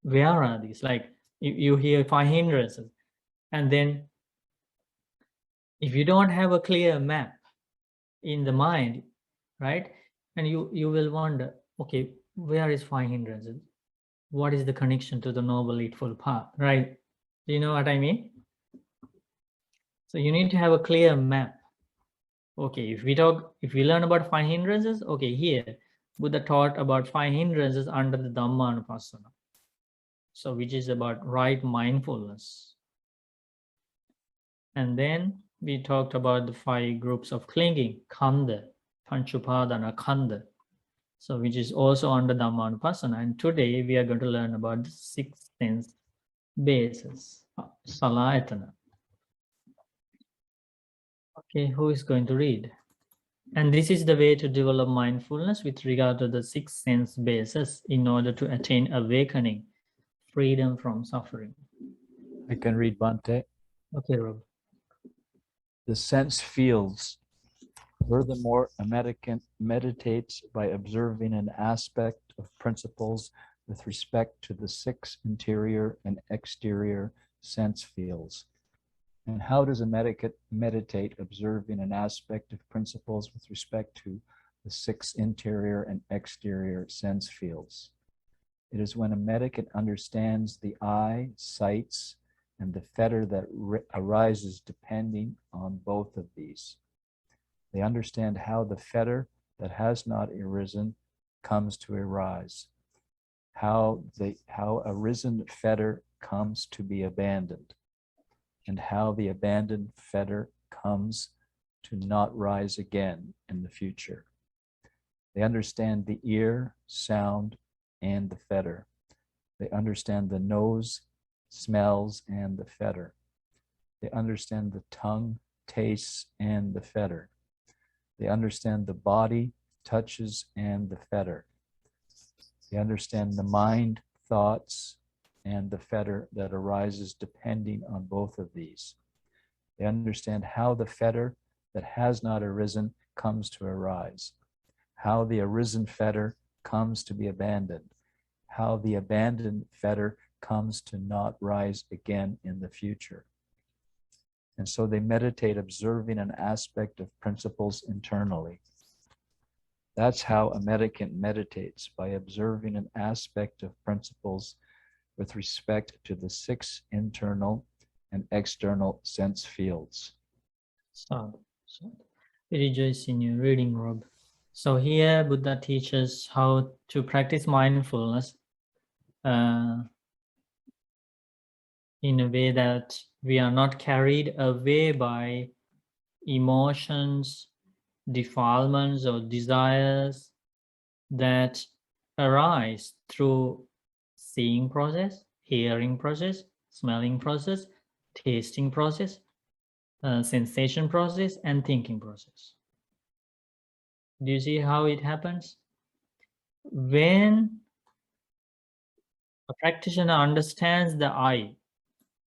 [SPEAKER 1] Where are these? Like you hear 5 hindrances, and then if you don't have a clear map in the mind, right, and you will wonder, okay, where is 5 hindrances? What is the connection to the Noble Eightfold Path, right? Do you know what I mean? So you need to have a clear map. Okay, if we learn about 5 hindrances, okay, here Buddha taught about 5 hindrances under the Dhammanupassana. So which is about right mindfulness. And then we talked about the 5 groups of clinging, Khanda, Panchupadana, Khanda. So which is also under Dhammanupassana. And today we are going to learn about the 6 sense bases, Salayatana. Okay, who is going to read? And this is the way to develop mindfulness with regard to the six sense bases in order to attain awakening, freedom from suffering.
[SPEAKER 2] I can read Bhante.
[SPEAKER 1] Okay, Rob.
[SPEAKER 2] The sense fields. Furthermore, a medicant meditates by observing an aspect of principles with respect to the six interior and exterior sense fields. And how does a medicant meditate observing an aspect of principles with respect to the six interior and exterior sense fields? It is when a medicant understands the eye, sights, and the fetter that arises depending on both of these. They understand how the fetter that has not arisen comes to arise, how a risen fetter comes to be abandoned, and how the abandoned fetter comes to not rise again in the future. They understand the ear, sound, and the fetter. They understand the nose, smells, and the fetter. They understand the tongue, tastes, and the fetter. They understand the body, touches, and the fetter. They understand the mind, thoughts, and the fetter that arises depending on both of these. They understand how the fetter that has not arisen comes to arise, how the arisen fetter comes to be abandoned, how the abandoned fetter comes to not rise again in the future. And so they meditate observing an aspect of principles internally. That's how a medicant meditates, by observing an aspect of principles with respect to the six internal and external sense fields.
[SPEAKER 1] So, we rejoice in your reading, Rob. So here Buddha teaches how to practice mindfulness in a way that we are not carried away by emotions, defilements, or desires that arise through seeing process, hearing process, smelling process, tasting process, sensation process, and thinking process. Do you see how it happens? When a practitioner understands the eye,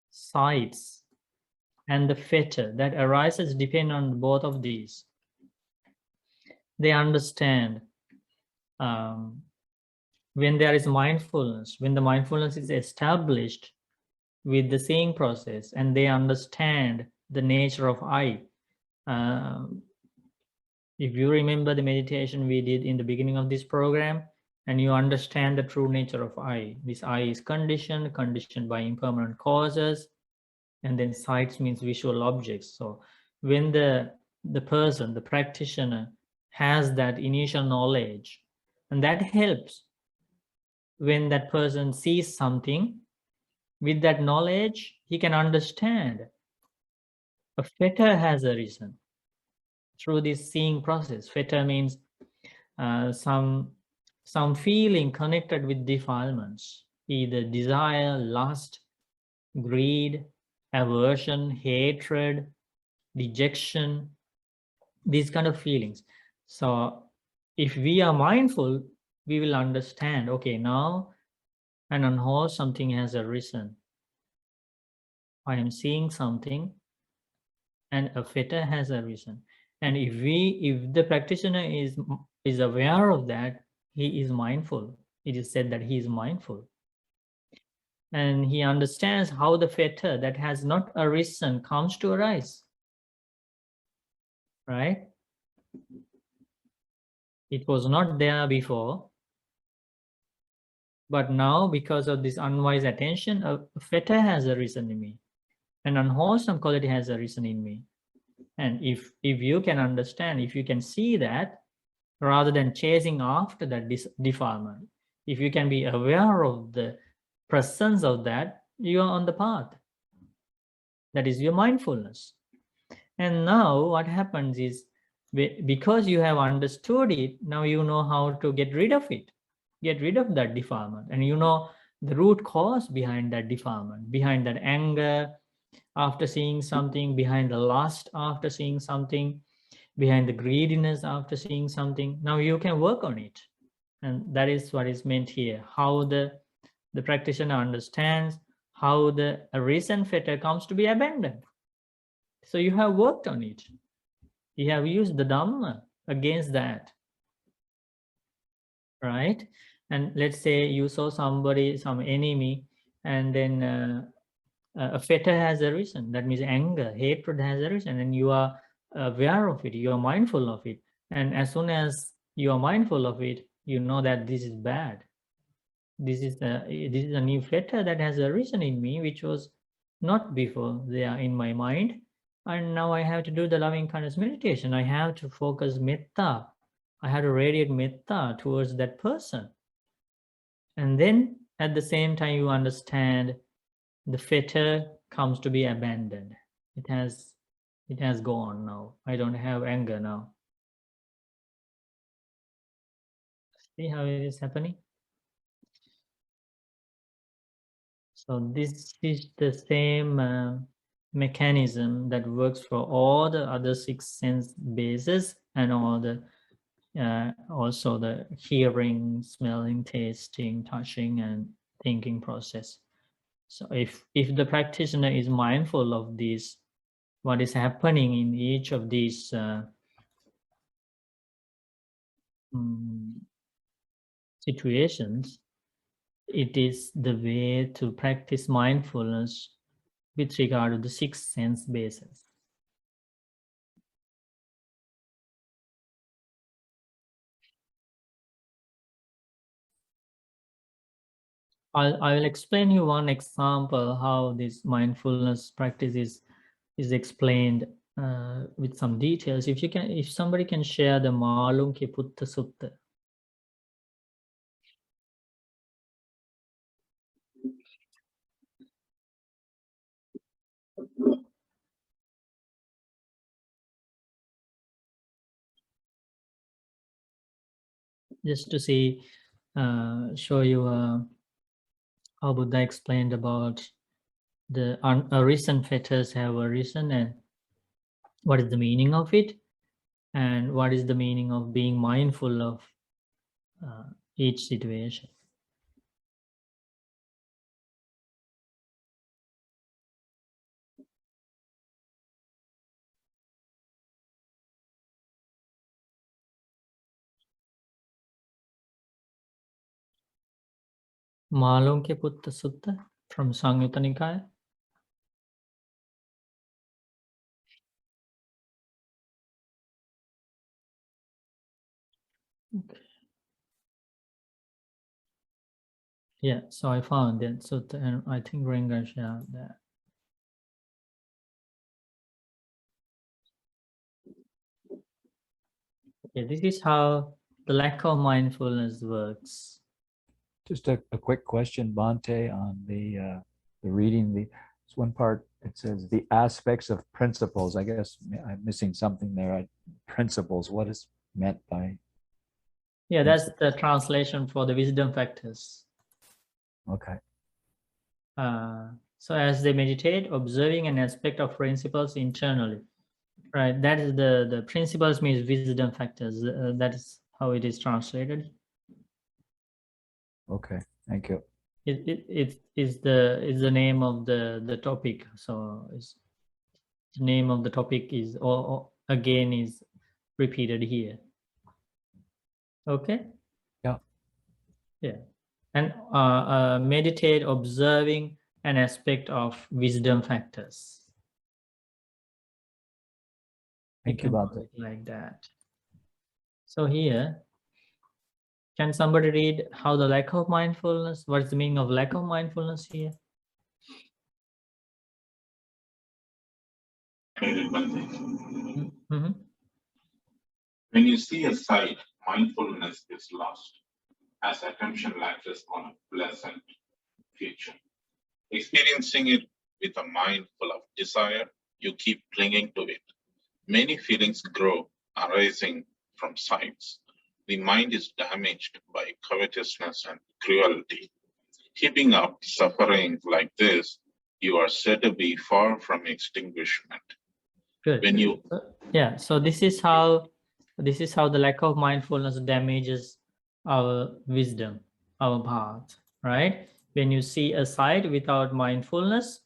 [SPEAKER 1] sights, and the fetter that arises depend on both of these, they understand when there is mindfulness, when the mindfulness is established with the seeing process, and they understand the nature of I. If you remember the meditation we did in the beginning of this program, and you understand the true nature of I, this I is conditioned by impermanent causes, and then sights means visual objects. So when the person, the practitioner, has that initial knowledge, and that helps when that person sees something, with that knowledge, he can understand a fetter has arisen through this seeing process. Fetter means some feeling connected with defilements, either desire, lust, greed, aversion, hatred, dejection, these kind of feelings. So if we are mindful, we will understand, okay, now an unwholesome thing has arisen. I am seeing something and a fetter has arisen. And if the practitioner is aware of that, he is mindful. It is said that he is mindful. And he understands how the fetter that has not arisen comes to arise. Right? It was not there before, but now because of this unwise attention, a fetter has arisen in me. An unwholesome quality has arisen in me. And if you can understand, if you can see that, rather than chasing after that defilement, if you can be aware of the presence of that, you are on the path. That is your mindfulness. And now what happens is, because you have understood it, now you know how to get rid of it, get rid of that defilement, and you know the root cause behind that defilement, behind that anger, after seeing something, behind the lust after seeing something, behind the greediness after seeing something. Now you can work on it. And that is what is meant here. How the practitioner understands how the recent fetter comes to be abandoned. So you have worked on it. You have used the Dhamma against that. Right? And let's say you saw somebody, some enemy, and then a fetter has arisen. That means anger, hatred has arisen, and you are aware of it. You are mindful of it. And as soon as you are mindful of it, you know that this is bad. This is a new fetter that has arisen in me, which was not before there in my mind. And now I have to do the loving kindness meditation. I have to focus metta. I have to radiate metta towards that person. And then at the same time, you understand the fetter comes to be abandoned. It has gone now. I don't have anger now. See how it is happening? So this is the same mechanism that works for all the other 6 sense bases and all the also the hearing, smelling, tasting, touching, and thinking process. So if the practitioner is mindful of this, what is happening in each of these situations, it is the way to practice mindfulness with regard to the 6 sense bases. I will explain you one example how this mindfulness practice is explained with some details. If somebody can share the Malung Ke Putta Sutta. Just to see, show you how Buddha explained about the arisen fetters have arisen and what is the meaning of it, and what is the meaning of being mindful of each situation. Malung Ke Putta Sutta from Samyutta Nikaya. Okay. Yeah, so I found that sutta, and I think Renga shared that. Okay, this is how the lack of mindfulness works.
[SPEAKER 2] Just a quick question, Bhante, on the reading. This one part, it says the aspects of principles. I guess I'm missing something there. Principles, what is meant by?
[SPEAKER 1] Yeah, that's the translation for the wisdom factors.
[SPEAKER 2] Okay.
[SPEAKER 1] So as they meditate, observing an aspect of principles internally, right? That is the principles means wisdom factors. That is how it is translated.
[SPEAKER 2] Okay, thank you.
[SPEAKER 1] It is the name of the topic. So it's, the name of the topic is or again is repeated here. Okay.
[SPEAKER 2] Yeah.
[SPEAKER 1] Yeah. And meditate observing an aspect of wisdom factors.
[SPEAKER 2] Thank you, Bhante.
[SPEAKER 1] Like that. So here, can somebody read how the lack of mindfulness, what's the meaning of lack of mindfulness here? Mm-hmm.
[SPEAKER 5] When you see a sight, mindfulness is lost, as attention lapses on a pleasant future. Experiencing it with a mind full of desire, you keep clinging to it. Many feelings grow, arising from sights. The mind is damaged by covetousness and cruelty. Keeping up suffering like this you are said to be far from extinguishment.
[SPEAKER 1] Good.
[SPEAKER 5] When you
[SPEAKER 1] Yeah, so this is how the lack of mindfulness damages our wisdom, our path, right? When you see a sight without mindfulness,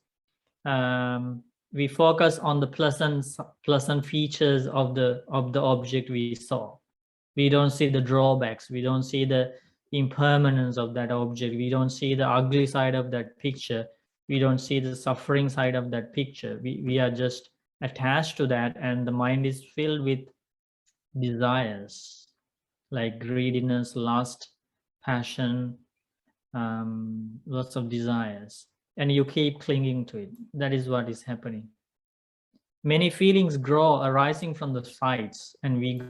[SPEAKER 1] we focus on the pleasant features of the object we saw. We don't see the drawbacks. We don't see the impermanence of that object. We don't see the ugly side of that picture. We don't see the suffering side of that picture. We are just attached to that, and the mind is filled with desires like greediness, lust, passion, lots of desires, and you keep clinging to it. That is what is happening. Many feelings grow arising from the sights, and we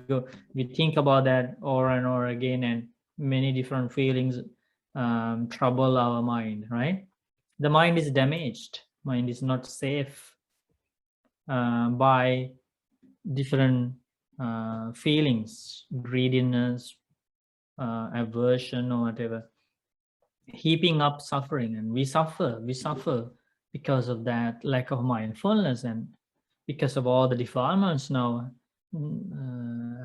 [SPEAKER 1] think about that over and over again, and many different feelings trouble our mind, right? The mind is damaged. Mind is not safe by different feelings, greediness, aversion, or whatever, heaping up suffering, and we suffer because of that lack of mindfulness, and because of all the defilements now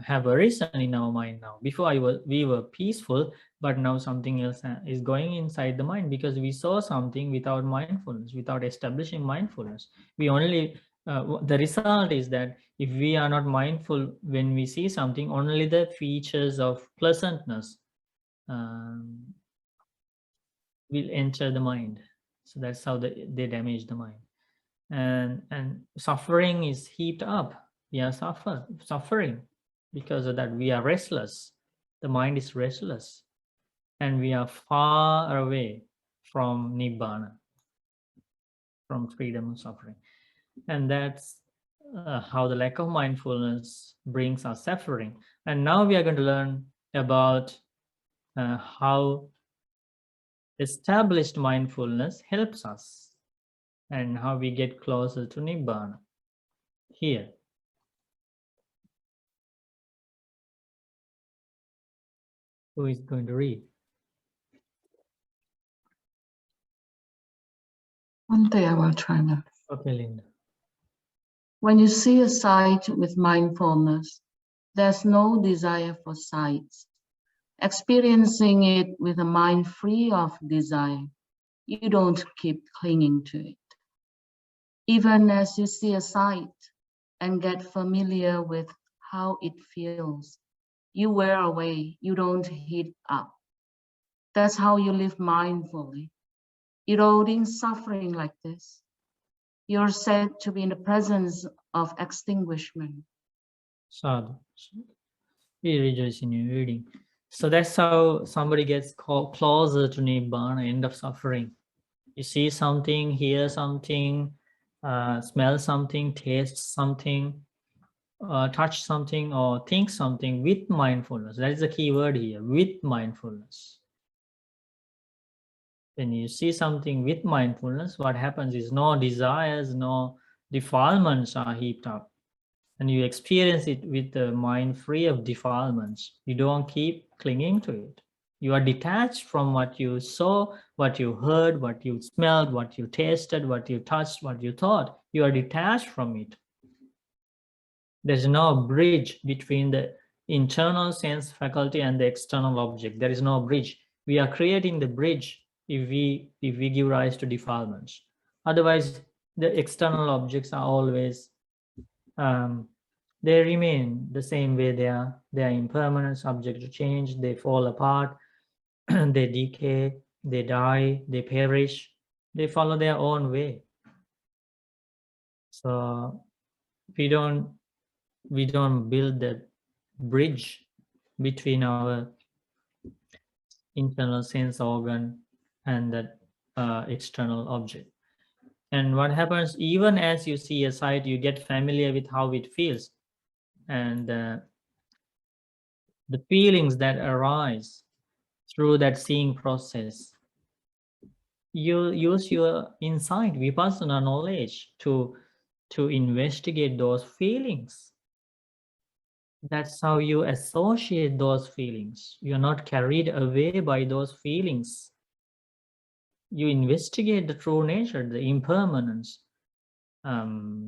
[SPEAKER 1] have arisen in our mind now. Before we were peaceful, but now something else is going inside the mind because we saw something without mindfulness, without establishing mindfulness. We only the result is that if we are not mindful when we see something, only the features of pleasantness will enter the mind. So that's how they damage the mind. And suffering is heaped up. We are suffering because of that. We are restless. The mind is restless, and we are far away from nibbana, from freedom of suffering. And that's how the lack of mindfulness brings us suffering. And now we are going to learn about how established mindfulness helps us, and how we get closer to nibbana. Here, who is going to read?
[SPEAKER 6] One day I will try now.
[SPEAKER 1] Okay, Linda.
[SPEAKER 6] When you see a sight with mindfulness, there's no desire for sights. Experiencing it with a mind free of desire, you don't keep clinging to it. Even as you see a sight and get familiar with how it feels, you wear away, you don't heat up. That's how you live mindfully, eroding suffering like this. You're said to be in the presence of extinguishment.
[SPEAKER 1] Sadhu. We rejoice in your reading. So that's how somebody gets closer to nibbana, end of suffering. You see something, hear something, smell something, taste something, touch something, or think something with mindfulness. That is the key word here, with mindfulness. When you see something with mindfulness, what happens is no desires, no defilements are heaped up. And you experience it with the mind free of defilements. You don't keep clinging to it. You are detached from what you saw, what you heard, what you smelled, what you tasted, what you touched, what you thought. You are detached from it. There's no bridge between the internal sense faculty and the external object. There is no bridge. We are creating the bridge if we give rise to defilements. Otherwise, the external objects are always they remain the same way they are. They are impermanent, subject to change. They fall apart, they decay, they die, they perish. They follow their own way. So we don't build that bridge between our internal sense organ and that external object. And what happens, even as you see a sight, you get familiar with how it feels, and the feelings that arise through that seeing process. You use your insight, vipassana knowledge, to investigate those feelings. That's how you associate those feelings. You're not carried away by those feelings. you investigate the true nature, the impermanence,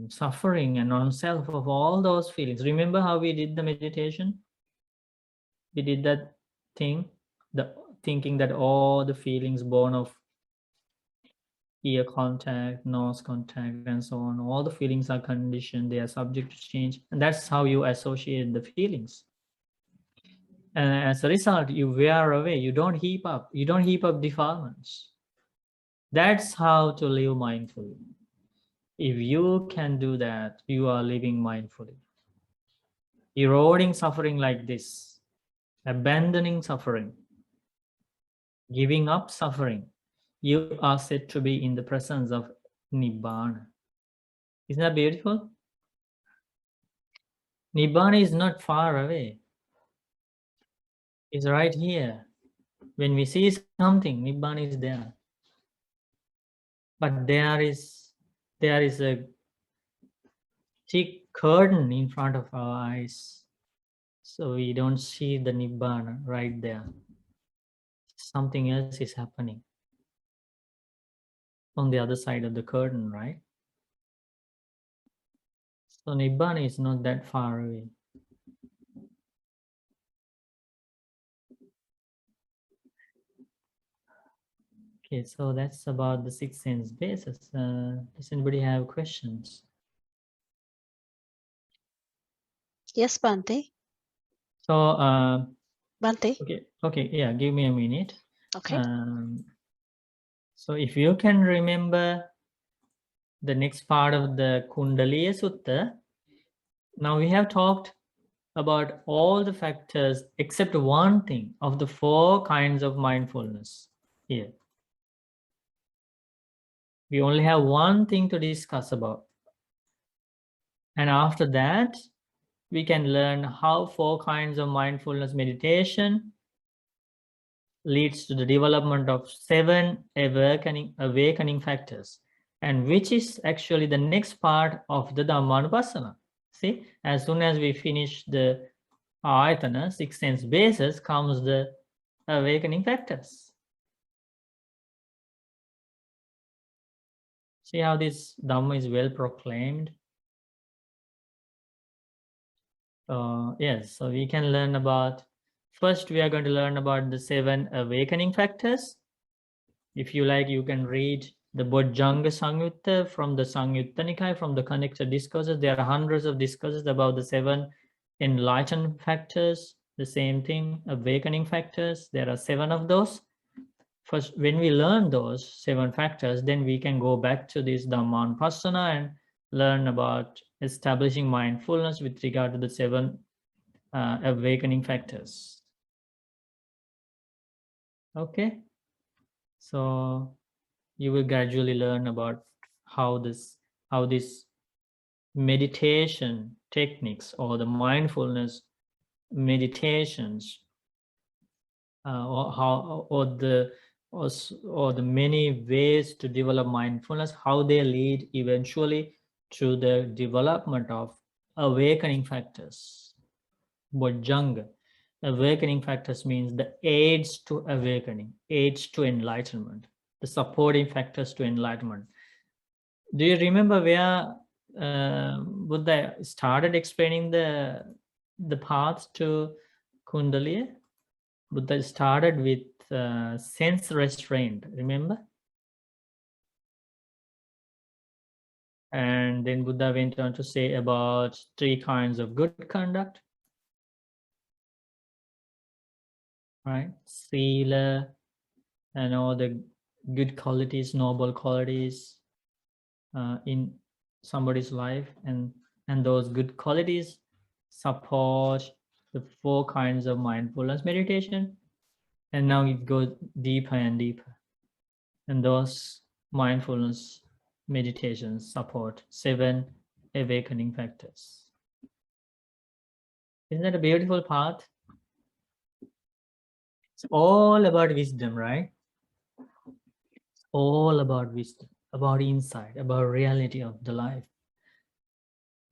[SPEAKER 1] suffering and non-self of all those feelings. Remember how we did the meditation? We did that thing, the thinking that all the feelings born of ear contact, nose contact, and so on, all the feelings are conditioned, they are subject to change, and that's how you associate the feelings. And as a result, you wear away, you don't heap up defilements. That's how to live mindfully. If you can do that, you are living mindfully. Eroding suffering like this, abandoning suffering, giving up suffering, you are said to be in the presence of Nibbana. Isn't that beautiful? Nibbana is not far away. It's right here. When we see something, Nibbana is there. But there is a thick curtain in front of our eyes, so we don't see the Nibbana right there. Something else is happening on the other side of the curtain, right? So Nibbana is not that far away. Okay, so that's about the 6 sense bases. Does anybody have questions?
[SPEAKER 3] Yes, Bante.
[SPEAKER 1] So,
[SPEAKER 3] Bante.
[SPEAKER 1] okay, yeah, give me a minute.
[SPEAKER 3] Okay.
[SPEAKER 1] So if you can remember the next part of the Kundaliya Sutta, now we have talked about all the factors except one thing of the 4 kinds of mindfulness here. We only have one thing to discuss about. And after that, we can learn how 4 kinds of mindfulness meditation leads to the development of 7 awakening factors, and which is actually the next part of the Dhammanupassana. See, as soon as we finish the ayatana, 6 sense bases, comes the awakening factors. See how this Dhamma is well proclaimed? Yes, so we can learn about, first we are going to learn about the 7 awakening factors. If you like, you can read the Bojjhanga Samyutta from the Samyutta Nikaya, from the connected discourses. There are hundreds of discourses about the 7 enlightened factors, the same thing, awakening factors. There are 7 of those. First, when we learn those 7 factors, then we can go back to this Dhammanupassana and learn about establishing mindfulness with regard to the 7 awakening factors. Okay, so you will gradually learn about how this meditation techniques or the mindfulness meditations or the many ways to develop mindfulness, how they lead eventually to the development of awakening factors. Bojjhanga. Awakening factors means the aids to awakening, aids to enlightenment, the supporting factors to enlightenment. Do you remember where Buddha started explaining the path to Kundalini? Buddha started with sense restraint, remember? And then Buddha went on to say about 3 kinds of good conduct, right? Sila and all the good qualities, noble qualities in somebody's life, and those good qualities support the 4 kinds of mindfulness meditation. And now it goes deeper and deeper, and those mindfulness meditations support 7 awakening factors. Isn't that a beautiful path? It's all about wisdom, right? It's all about wisdom, about insight, about reality of the life.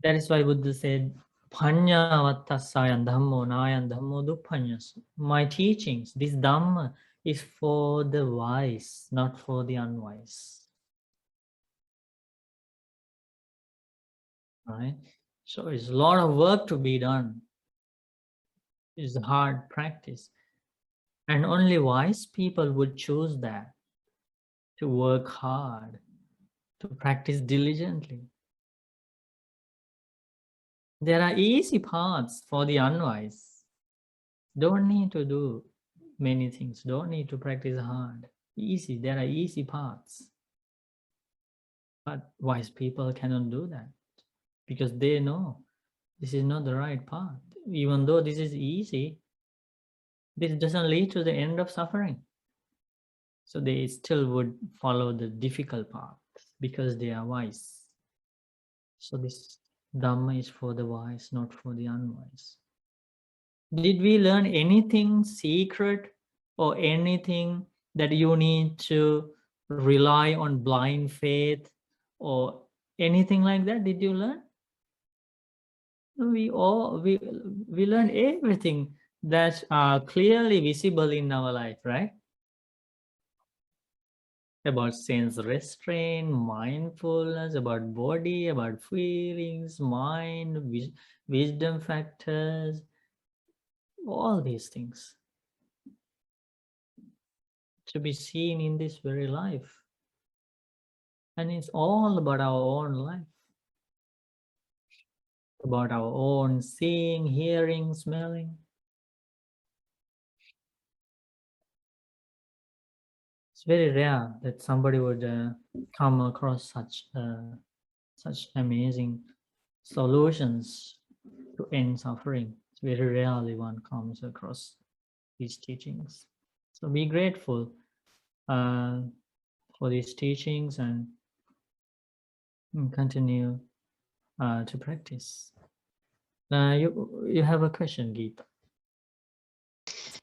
[SPEAKER 1] That is why Buddha said, Panya vattasayan dhammo nayan dhammo duppanyas. My teachings, this Dhamma, is for the wise, not for the unwise. Right? So it's a lot of work to be done. It's a hard practice. And only wise people would choose that, to work hard, to practice diligently. There are easy paths for the unwise. Don't need to do many things. Don't need to practice hard. Easy. There are easy paths. But wise people cannot do that because they know this is not the right path. Even though this is easy, this doesn't lead to the end of suffering. So they still would follow the difficult path because they are wise. So this Dhamma is for the wise, not for the unwise. Did we learn anything secret or anything that you need to rely on blind faith or anything like that? Did you learn? We learn everything that's clearly visible in our life, right? About sense restraint, mindfulness, about body, about feelings, mind, wisdom factors, all these things to be seen in this very life. And it's all about our own life, about our own seeing, hearing, smelling. It's very rare that somebody would come across such amazing solutions to end suffering. It's very rarely one comes across these teachings. So be grateful for these teachings and continue to practice. You have a question, Geeta.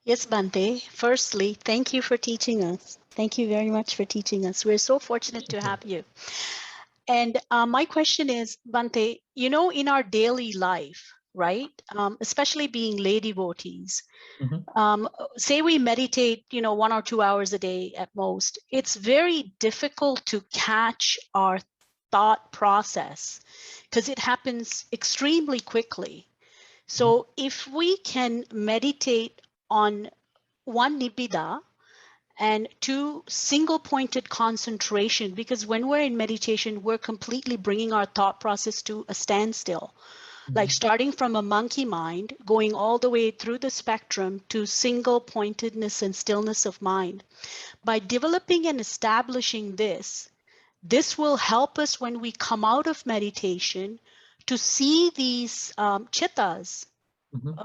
[SPEAKER 3] Yes, Bante. Firstly, thank you for teaching us. Thank you very much for teaching us. We're so fortunate to have you. And my question is, Bante, you know, in our daily life, right, especially being lay devotees, say we meditate, 1 or 2 hours a day at most, it's very difficult to catch our thought process because it happens extremely quickly. So if we can meditate on one nibbida and two single pointed concentration, because when we're in meditation, we're completely bringing our thought process to a standstill, like starting from a monkey mind, going all the way through the spectrum to single pointedness and stillness of mind. By developing and establishing this will help us when we come out of meditation to see these chittas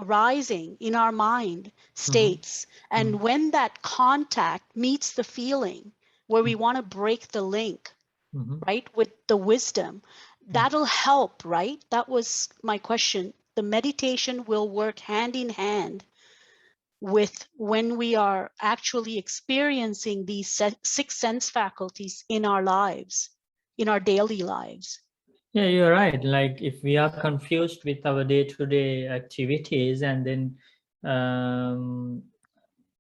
[SPEAKER 3] arising in our mind states. And when that contact meets the feeling where we want to break the link, right, with the wisdom, that'll help, right? That was my question. The meditation will work hand in hand with when we are actually experiencing these six sense faculties in our lives, in our daily lives.
[SPEAKER 1] Yeah, you're right. Like if we are confused with our day-to-day activities and then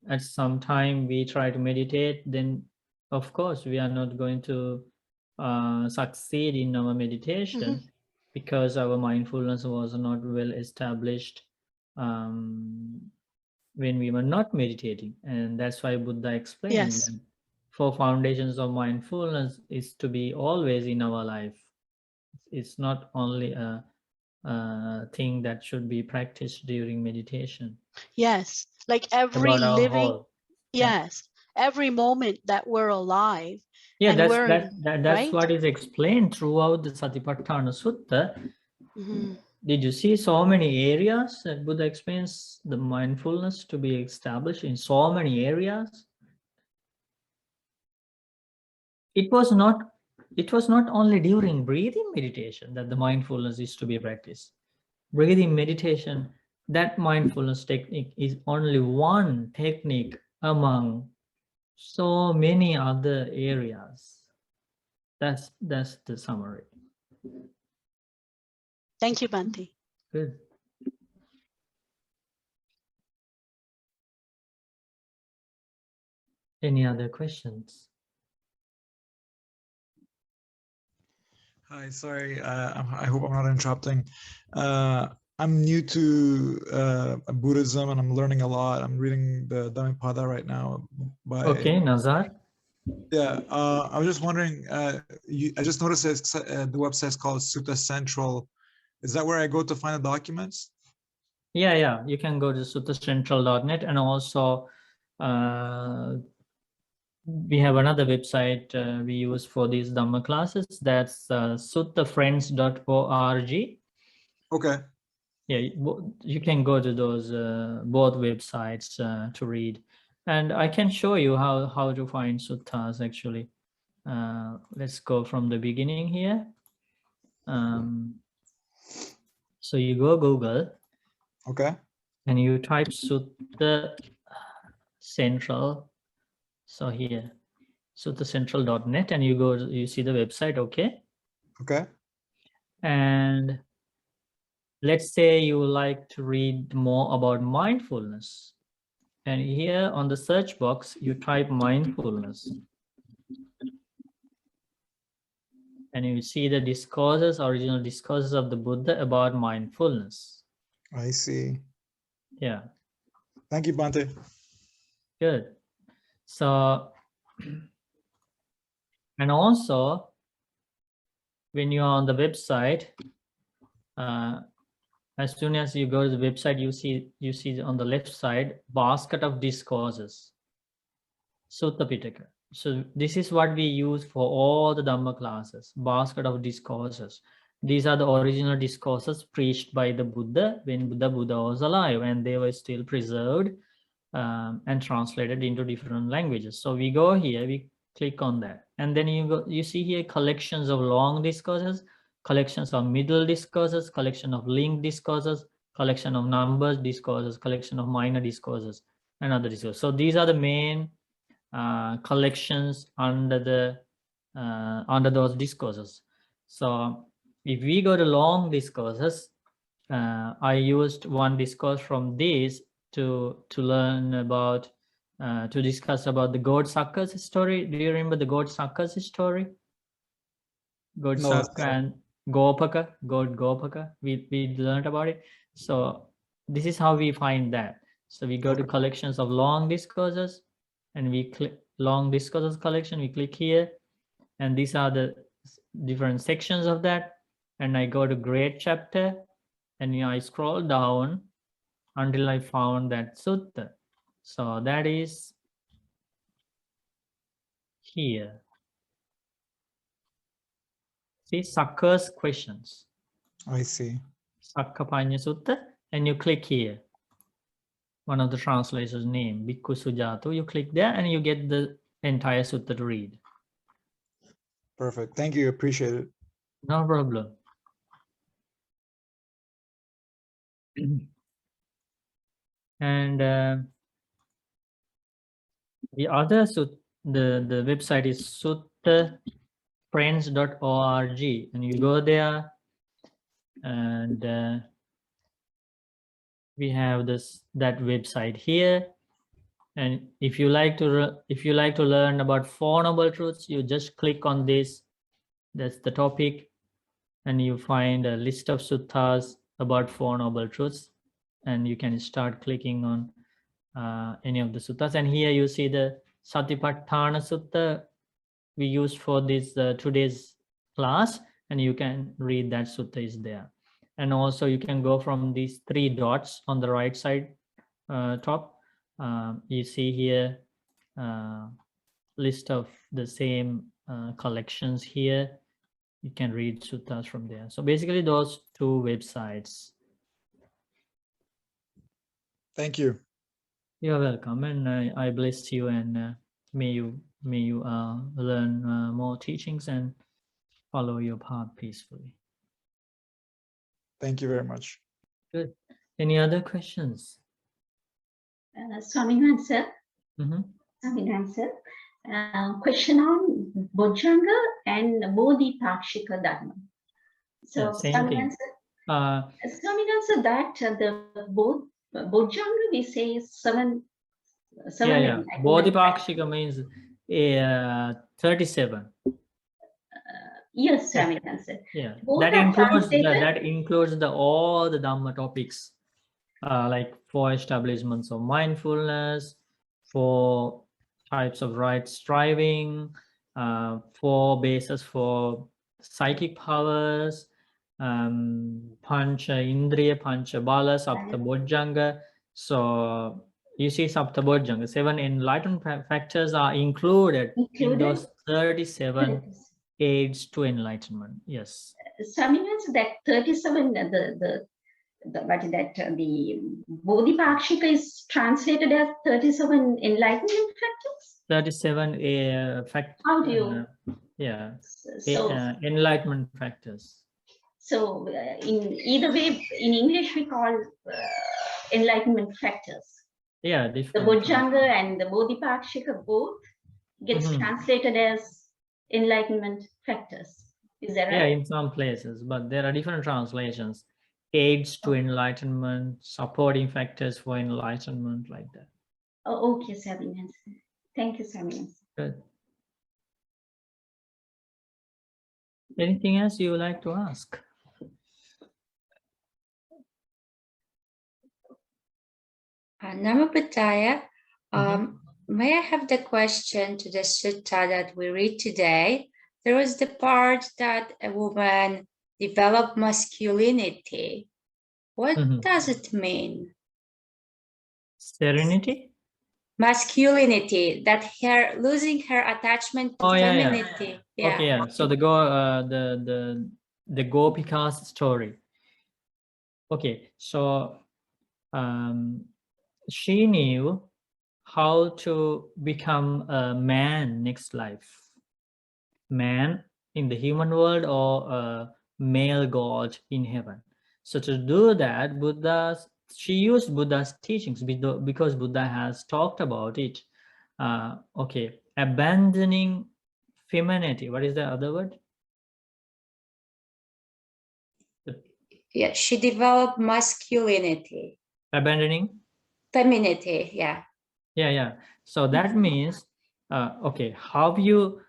[SPEAKER 1] at some time we try to meditate, then of course we are not going to succeed in our meditation because our mindfulness was not well established when we were not meditating. And that's why Buddha explained
[SPEAKER 3] Yes.
[SPEAKER 1] that 4 foundations of mindfulness is to be always in our life. It's not only a thing that should be practiced during meditation.
[SPEAKER 3] Yes, like every
[SPEAKER 1] About our
[SPEAKER 3] living,
[SPEAKER 1] whole.
[SPEAKER 3] yes, every moment that we're alive.
[SPEAKER 1] Yeah,
[SPEAKER 3] and
[SPEAKER 1] that's
[SPEAKER 3] we're
[SPEAKER 1] that's
[SPEAKER 3] right?
[SPEAKER 1] what is explained throughout the Satipatthana Sutta.
[SPEAKER 3] Mhm.
[SPEAKER 1] Did you see so many areas that Buddha explains the mindfulness to be established in so many areas? It was not only during breathing meditation that the mindfulness is to be practiced. Breathing meditation, that mindfulness technique is only one technique among so many other areas. That's the summary.
[SPEAKER 3] Thank you, Bante.
[SPEAKER 1] Good. Any other questions?
[SPEAKER 7] Hi, sorry. I hope I'm not interrupting. I'm new to Buddhism and I'm learning a lot. I'm reading the Dhammapada right now.
[SPEAKER 1] Okay, Nazar.
[SPEAKER 7] Yeah, I was just wondering. I just noticed the website is called Sutta Central. Is that where I go to find the documents?
[SPEAKER 1] Yeah, you can go to suttacentral.net, and also we have another website we use for these Dhamma classes. That's suttafriends.org.
[SPEAKER 7] Okay.
[SPEAKER 1] Yeah, you can go to those both websites to read, and I can show you how to find suttas actually. Let's go from the beginning here. So you go Google.
[SPEAKER 7] Okay.
[SPEAKER 1] And you type Sutta Central. So here, suttacentral.net, and you see the website, okay?
[SPEAKER 7] Okay.
[SPEAKER 1] And let's say you would like to read more about mindfulness. And here on the search box, you type mindfulness. And you see the discourses, original discourses of the Buddha about mindfulness.
[SPEAKER 7] I see.
[SPEAKER 1] Yeah.
[SPEAKER 7] Thank you, Bhante.
[SPEAKER 1] Good. So, and also, when you're on the website, as soon as you go to the website, you see on the left side, basket of discourses, Sutta Pitaka. So this is what we use for all the Dhamma classes, basket of discourses. These are the original discourses preached by the Buddha when the Buddha was alive, and they were still preserved and translated into different languages. So we go here, we click on that, and then you see here collections of long discourses, collections of middle discourses, collection of linked discourses, collection of numbers discourses, collection of minor discourses, and other discourses. So these are the main collections under those discourses. So if we go to long discourses, I used one discourse from these to learn about to discuss about the God Sakka's story. Do you remember the God Sakka's story? God
[SPEAKER 7] No,
[SPEAKER 1] Sakka and Gopaka, God Gopaka. We learned about it. So this is how we find that. So we go to collections of long discourses, and we click long discourses collection. We click here, and these are the different sections of that. And I go to great chapter, and I scroll down until I found that sutta. So that is here. See, Sakka's questions.
[SPEAKER 7] I see.
[SPEAKER 1] Sakkapanya Sutta, and you click here. One of the translators' name, Bhikkhu Sujato. You click there, and you get the entire sutta to read.
[SPEAKER 7] Perfect. Thank you. Appreciate it.
[SPEAKER 1] No problem. And the other the website is suttafriends.org, and you go there, and we have that website here. And if you like to learn about Four Noble Truths, you just click on this. That's the topic, and you find a list of suttas about Four Noble Truths, and you can start clicking on any of the suttas. And here you see the Satipatthana Sutta we used for this today's class, and you can read that sutta is there. And also you can go from these three dots on the right side top. You see here list of the same collections here. You can read suttas from there. So basically those two websites.
[SPEAKER 7] Thank you.
[SPEAKER 1] You're welcome, and I bless you, and may you learn more teachings and follow your path peacefully.
[SPEAKER 7] Thank you very much.
[SPEAKER 1] Good. Any other questions?
[SPEAKER 8] Swaminathan sir. Swaminathan sir. Question on Bojjhanga and Bodhipakshika Dharma. So
[SPEAKER 1] Yeah, same thing.
[SPEAKER 8] Swaminathan sir, that the both Bojjhanga we say is 7 seven
[SPEAKER 1] Yeah.
[SPEAKER 8] enlightenment
[SPEAKER 1] Bodhipakshika means 37.
[SPEAKER 8] Yes, Swami Answer.
[SPEAKER 1] Yeah,
[SPEAKER 8] Both
[SPEAKER 1] that
[SPEAKER 8] are
[SPEAKER 1] includes
[SPEAKER 8] translated.
[SPEAKER 1] all the Dhamma topics, like 4 establishments of mindfulness, 4 types of right striving, 4 bases for psychic powers, Pancha Indriya, Pancha Bala, Sapta Bojjhanga. So you see Sapta Bojjhanga, 7 enlightenment factors are included in those 37 aids to enlightenment. Yes.
[SPEAKER 8] Swami Answer, that 37, what is that? The Bodhipakshika is translated as 37 enlightenment factors.
[SPEAKER 1] 37
[SPEAKER 8] How do you?
[SPEAKER 1] Enlightenment factors.
[SPEAKER 8] So in either way, in English we call enlightenment factors.
[SPEAKER 1] Yeah,
[SPEAKER 8] The
[SPEAKER 1] different.
[SPEAKER 8] Bojjhanga and the Bodhipakshika both gets translated as enlightenment factors. Is that right?
[SPEAKER 1] Yeah, in some places, but there are different translations. Aids to enlightenment, supporting factors for enlightenment, like that.
[SPEAKER 8] Oh, okay, Swami Answer. Thank you, Swami Answer.
[SPEAKER 1] Good. Anything else you would like to ask?
[SPEAKER 9] Nama Pataya, may I have the question to the sutta that we read today? There was the part that a woman developed masculinity. What does it mean?
[SPEAKER 1] Serenity?
[SPEAKER 9] Masculinity, that her losing her attachment to femininity. Yeah.
[SPEAKER 1] Okay, yeah. So the Gopika's story. Okay, so she knew how to become a man next life. Man in the human world, or a male god in heaven. So to do that, she used Buddha's teachings, because Buddha has talked about it. Okay, abandoning femininity. What is the other word?
[SPEAKER 9] Yeah, she developed masculinity.
[SPEAKER 1] Abandoning?
[SPEAKER 9] Femininity, yeah.
[SPEAKER 1] Yeah. So that means, okay, how you,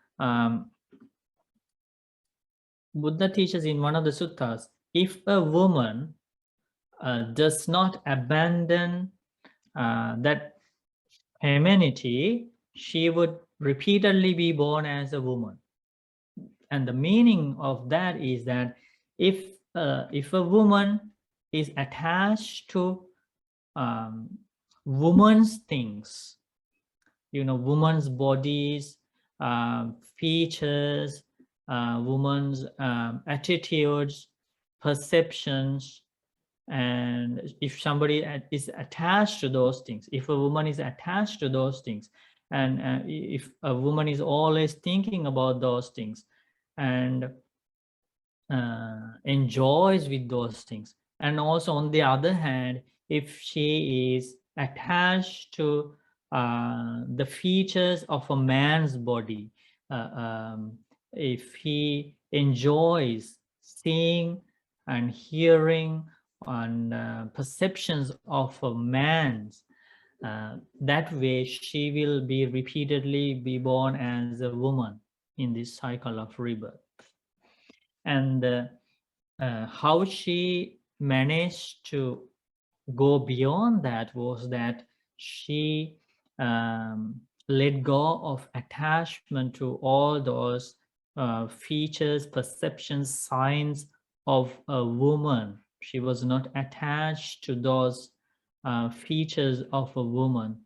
[SPEAKER 1] Buddha teaches in one of the suttas, if a woman does not abandon that femininity, she would repeatedly be born as a woman. And the meaning of that is that if a woman is attached to woman's things, woman's bodies, features, woman's attitudes, perceptions, and if somebody is attached to those things, if a woman is attached to those things, and if a woman is always thinking about those things and enjoys with those things, and also on the other hand, if she is attached to the features of a man's body, if he enjoys seeing and hearing and perceptions of a man's, that way she will be repeatedly be born as a woman in this cycle of rebirth. And how she managed to go beyond that was that she let go of attachment to all those features, perceptions, signs of a woman. She was not attached to those features of a woman,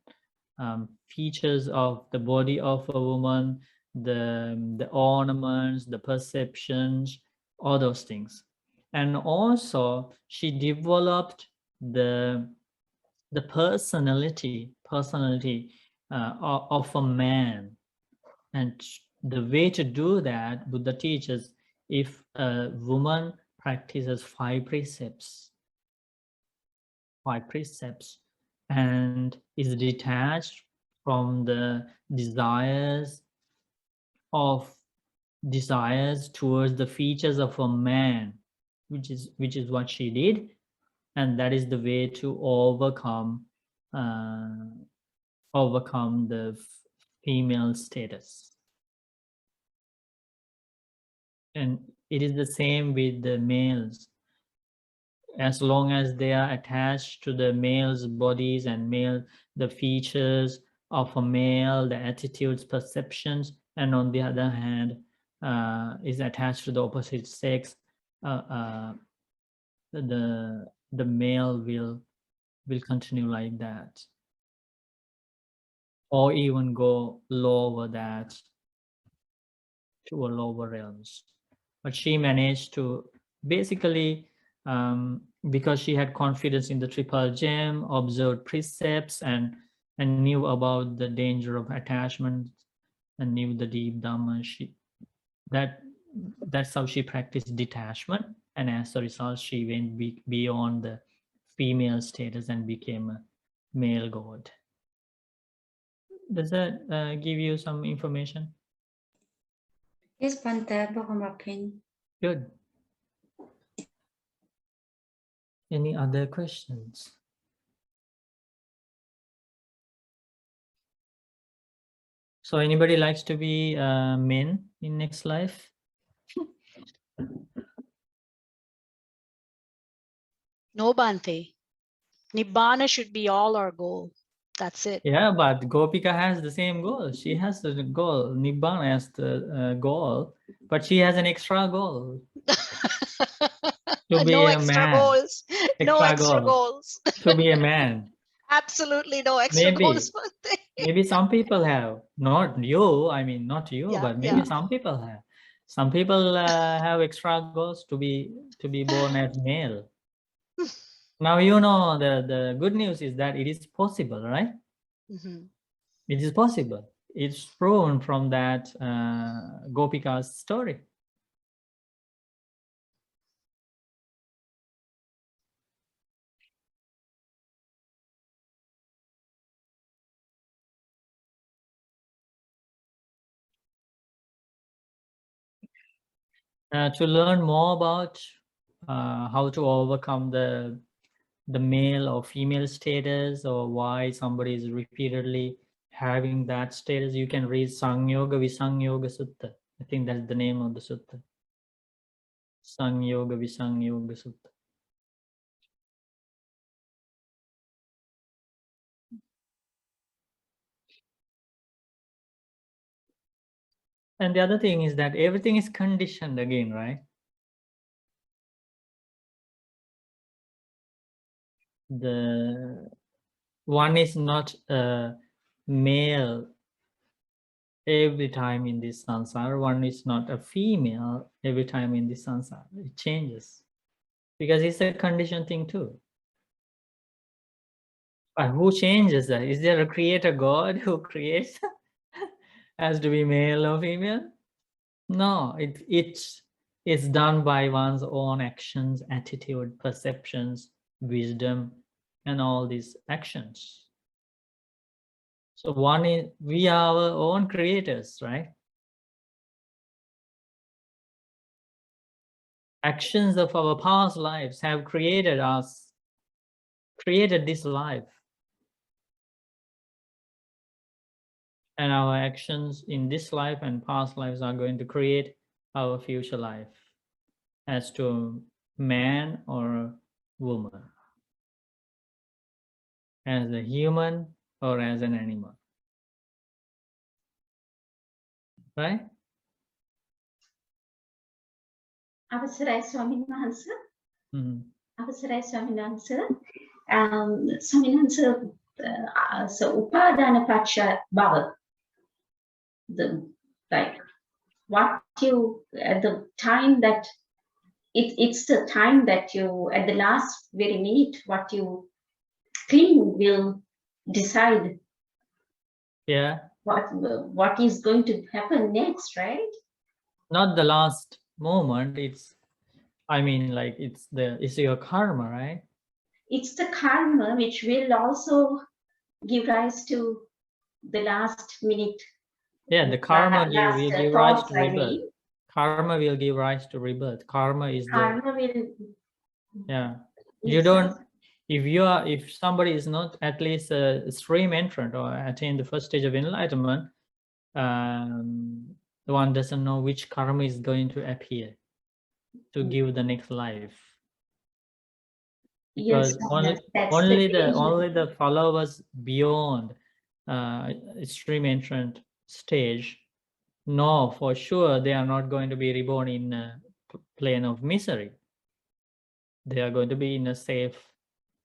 [SPEAKER 1] features of the body of a woman, the ornaments, the perceptions, all those things. And also she developed the personality of a man. And the way to do that, Buddha teaches, if a woman practices 5 precepts and is detached from the desires towards the features of a man, which is what she did, and that is the way to overcome overcome the female status. And it is the same with the males. As long as they are attached to the male's bodies and the features of a male, the attitudes, perceptions, and on the other hand, is attached to the opposite sex, the male will continue like that, or even go lower that to a lower realms. But she managed to basically, because she had confidence in the triple gem, observed precepts, and knew about the danger of attachment, and knew the deep Dhamma. That's how she practiced detachment, and as a result, she went beyond the female status and became a male god. Does that give you some information?
[SPEAKER 9] Yes, Bante, Bohamakin.
[SPEAKER 1] Good. Any other questions? So anybody likes to be men in next life?
[SPEAKER 3] No, Bante. Nibbana should be all our goal. That's it.
[SPEAKER 1] Yeah, but Gopika has the same goal. She has the goal. Nibbana has the goal, but she has an extra goal to be
[SPEAKER 3] No
[SPEAKER 1] a
[SPEAKER 3] extra
[SPEAKER 1] man.
[SPEAKER 3] goals. No extra
[SPEAKER 1] goal
[SPEAKER 3] goals.
[SPEAKER 1] to be a man.
[SPEAKER 3] Absolutely no extra goals. Bante.
[SPEAKER 1] Maybe some people have. Not you. I mean, not you,
[SPEAKER 3] Yeah,
[SPEAKER 1] but maybe
[SPEAKER 3] yeah.
[SPEAKER 1] some people have. Some people have extra goals to be born as male. Now you know the good news is that it is possible, right?
[SPEAKER 3] Mhm.
[SPEAKER 1] It is possible. It's proven from that Gopika's story. To learn more about how to overcome the male or female status, or why somebody is repeatedly having that status, you can read Sangyoga Visangyoga Sutta. I think that's the name of the sutta. Sangyoga Visangyoga Sutta. And the other thing is that everything is conditioned again, right? The one is not a male every time in this samsara, one is not a female every time in this samsara. It changes because it's a conditioned thing too. But who changes that? Is there a creator God who creates has to be male or female? No, it's done by one's own actions, attitude, perceptions, wisdom, and all these actions. So one is, we are our own creators, right? Actions of our past lives have created us, created this life. And our actions in this life and past lives are going to create our future life as to man or woman, as a human or as an animal, right?
[SPEAKER 8] අවසරයි ස්වාමීන් වහන්සේ.
[SPEAKER 1] Mm-hmm.
[SPEAKER 8] අවසරයි ස්වාමීන් වහන්සේ. ස්වාමීන් වහන්සේ, so උපාදාන පක්ෂ බව, like what you at the time that it's the time that you at the last very minute what you cling will decide.
[SPEAKER 1] Yeah.
[SPEAKER 8] What is going to happen next, right?
[SPEAKER 1] Not the last moment. It's, I mean, like it's your karma, right?
[SPEAKER 8] It's the karma which will also give rise to the last minute.
[SPEAKER 1] Yeah, the karma will give rise to rebirth. Karma will give rise to rebirth. Karma is the
[SPEAKER 8] karma will.
[SPEAKER 1] Yeah. You don't If somebody is not at least a stream entrant or attain the first stage of enlightenment, one doesn't know which karma is going to appear to give the next life.
[SPEAKER 8] Yes,
[SPEAKER 1] Because
[SPEAKER 8] that's
[SPEAKER 1] only
[SPEAKER 8] the danger.
[SPEAKER 1] the followers beyond stream entrant stage know for sure they are not going to be reborn in a plane of misery. They are going to be in a safe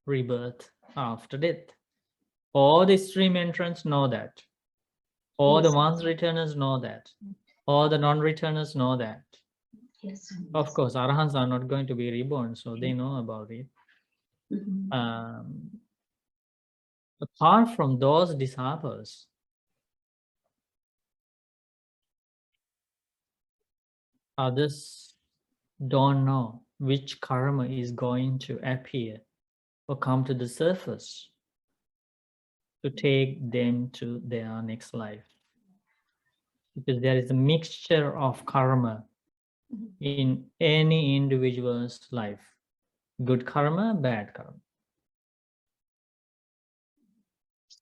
[SPEAKER 1] rebirth after death. All the stream entrants know that. All the
[SPEAKER 8] Yes.
[SPEAKER 1] once returners know that. All the non-returners know that.
[SPEAKER 8] Yes.
[SPEAKER 1] Of course, arahants are not going to be reborn, so they know about it.
[SPEAKER 8] Mhm.
[SPEAKER 1] Apart from those disciples, others don't know which karma is going to appear or come to the surface to take them to their next life. Because there is a mixture of karma in any individual's life. Good karma, bad karma.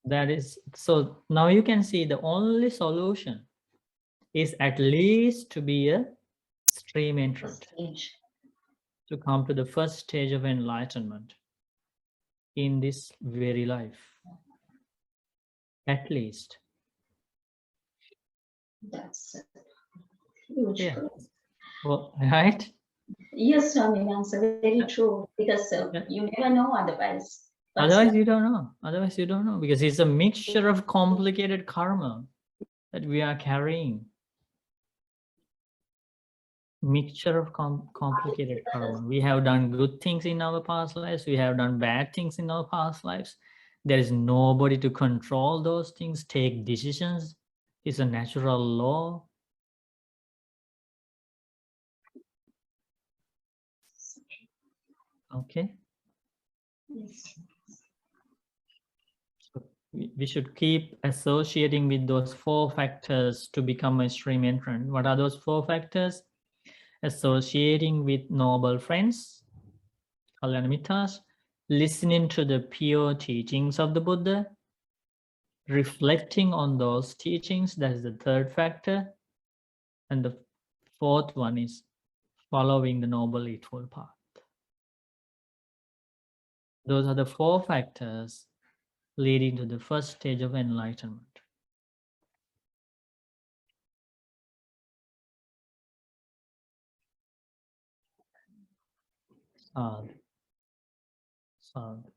[SPEAKER 1] That is, so now you can see the only solution is at least to be a stream entrant,
[SPEAKER 8] Stage.
[SPEAKER 1] to come to the first stage of enlightenment in this very life, at least.
[SPEAKER 8] That's a huge
[SPEAKER 1] Yeah.
[SPEAKER 8] goal.
[SPEAKER 1] Well, right?
[SPEAKER 8] Yes, Swaminathan, very true, because
[SPEAKER 1] Yeah.
[SPEAKER 8] you never know otherwise. But
[SPEAKER 1] Otherwise you don't know. Otherwise you don't know, because it's a mixture of complicated karma that we are carrying. Mixture of complicated karma. We have done good things in our past lives. We have done bad things in our past lives. There is nobody to control those things, take decisions. It's a natural law. Okay.
[SPEAKER 8] yes.
[SPEAKER 1] So we should keep associating with those 4 factors to become a stream entrant. What are those 4 factors? Associating with noble friends, Kalyanamitas, listening to the pure teachings of the Buddha, reflecting on those teachings, that is the 3rd factor. And the 4th one is following the Noble Eightfold Path. Those are the 4 factors leading to the first stage of enlightenment. Sadhu. Sadhu.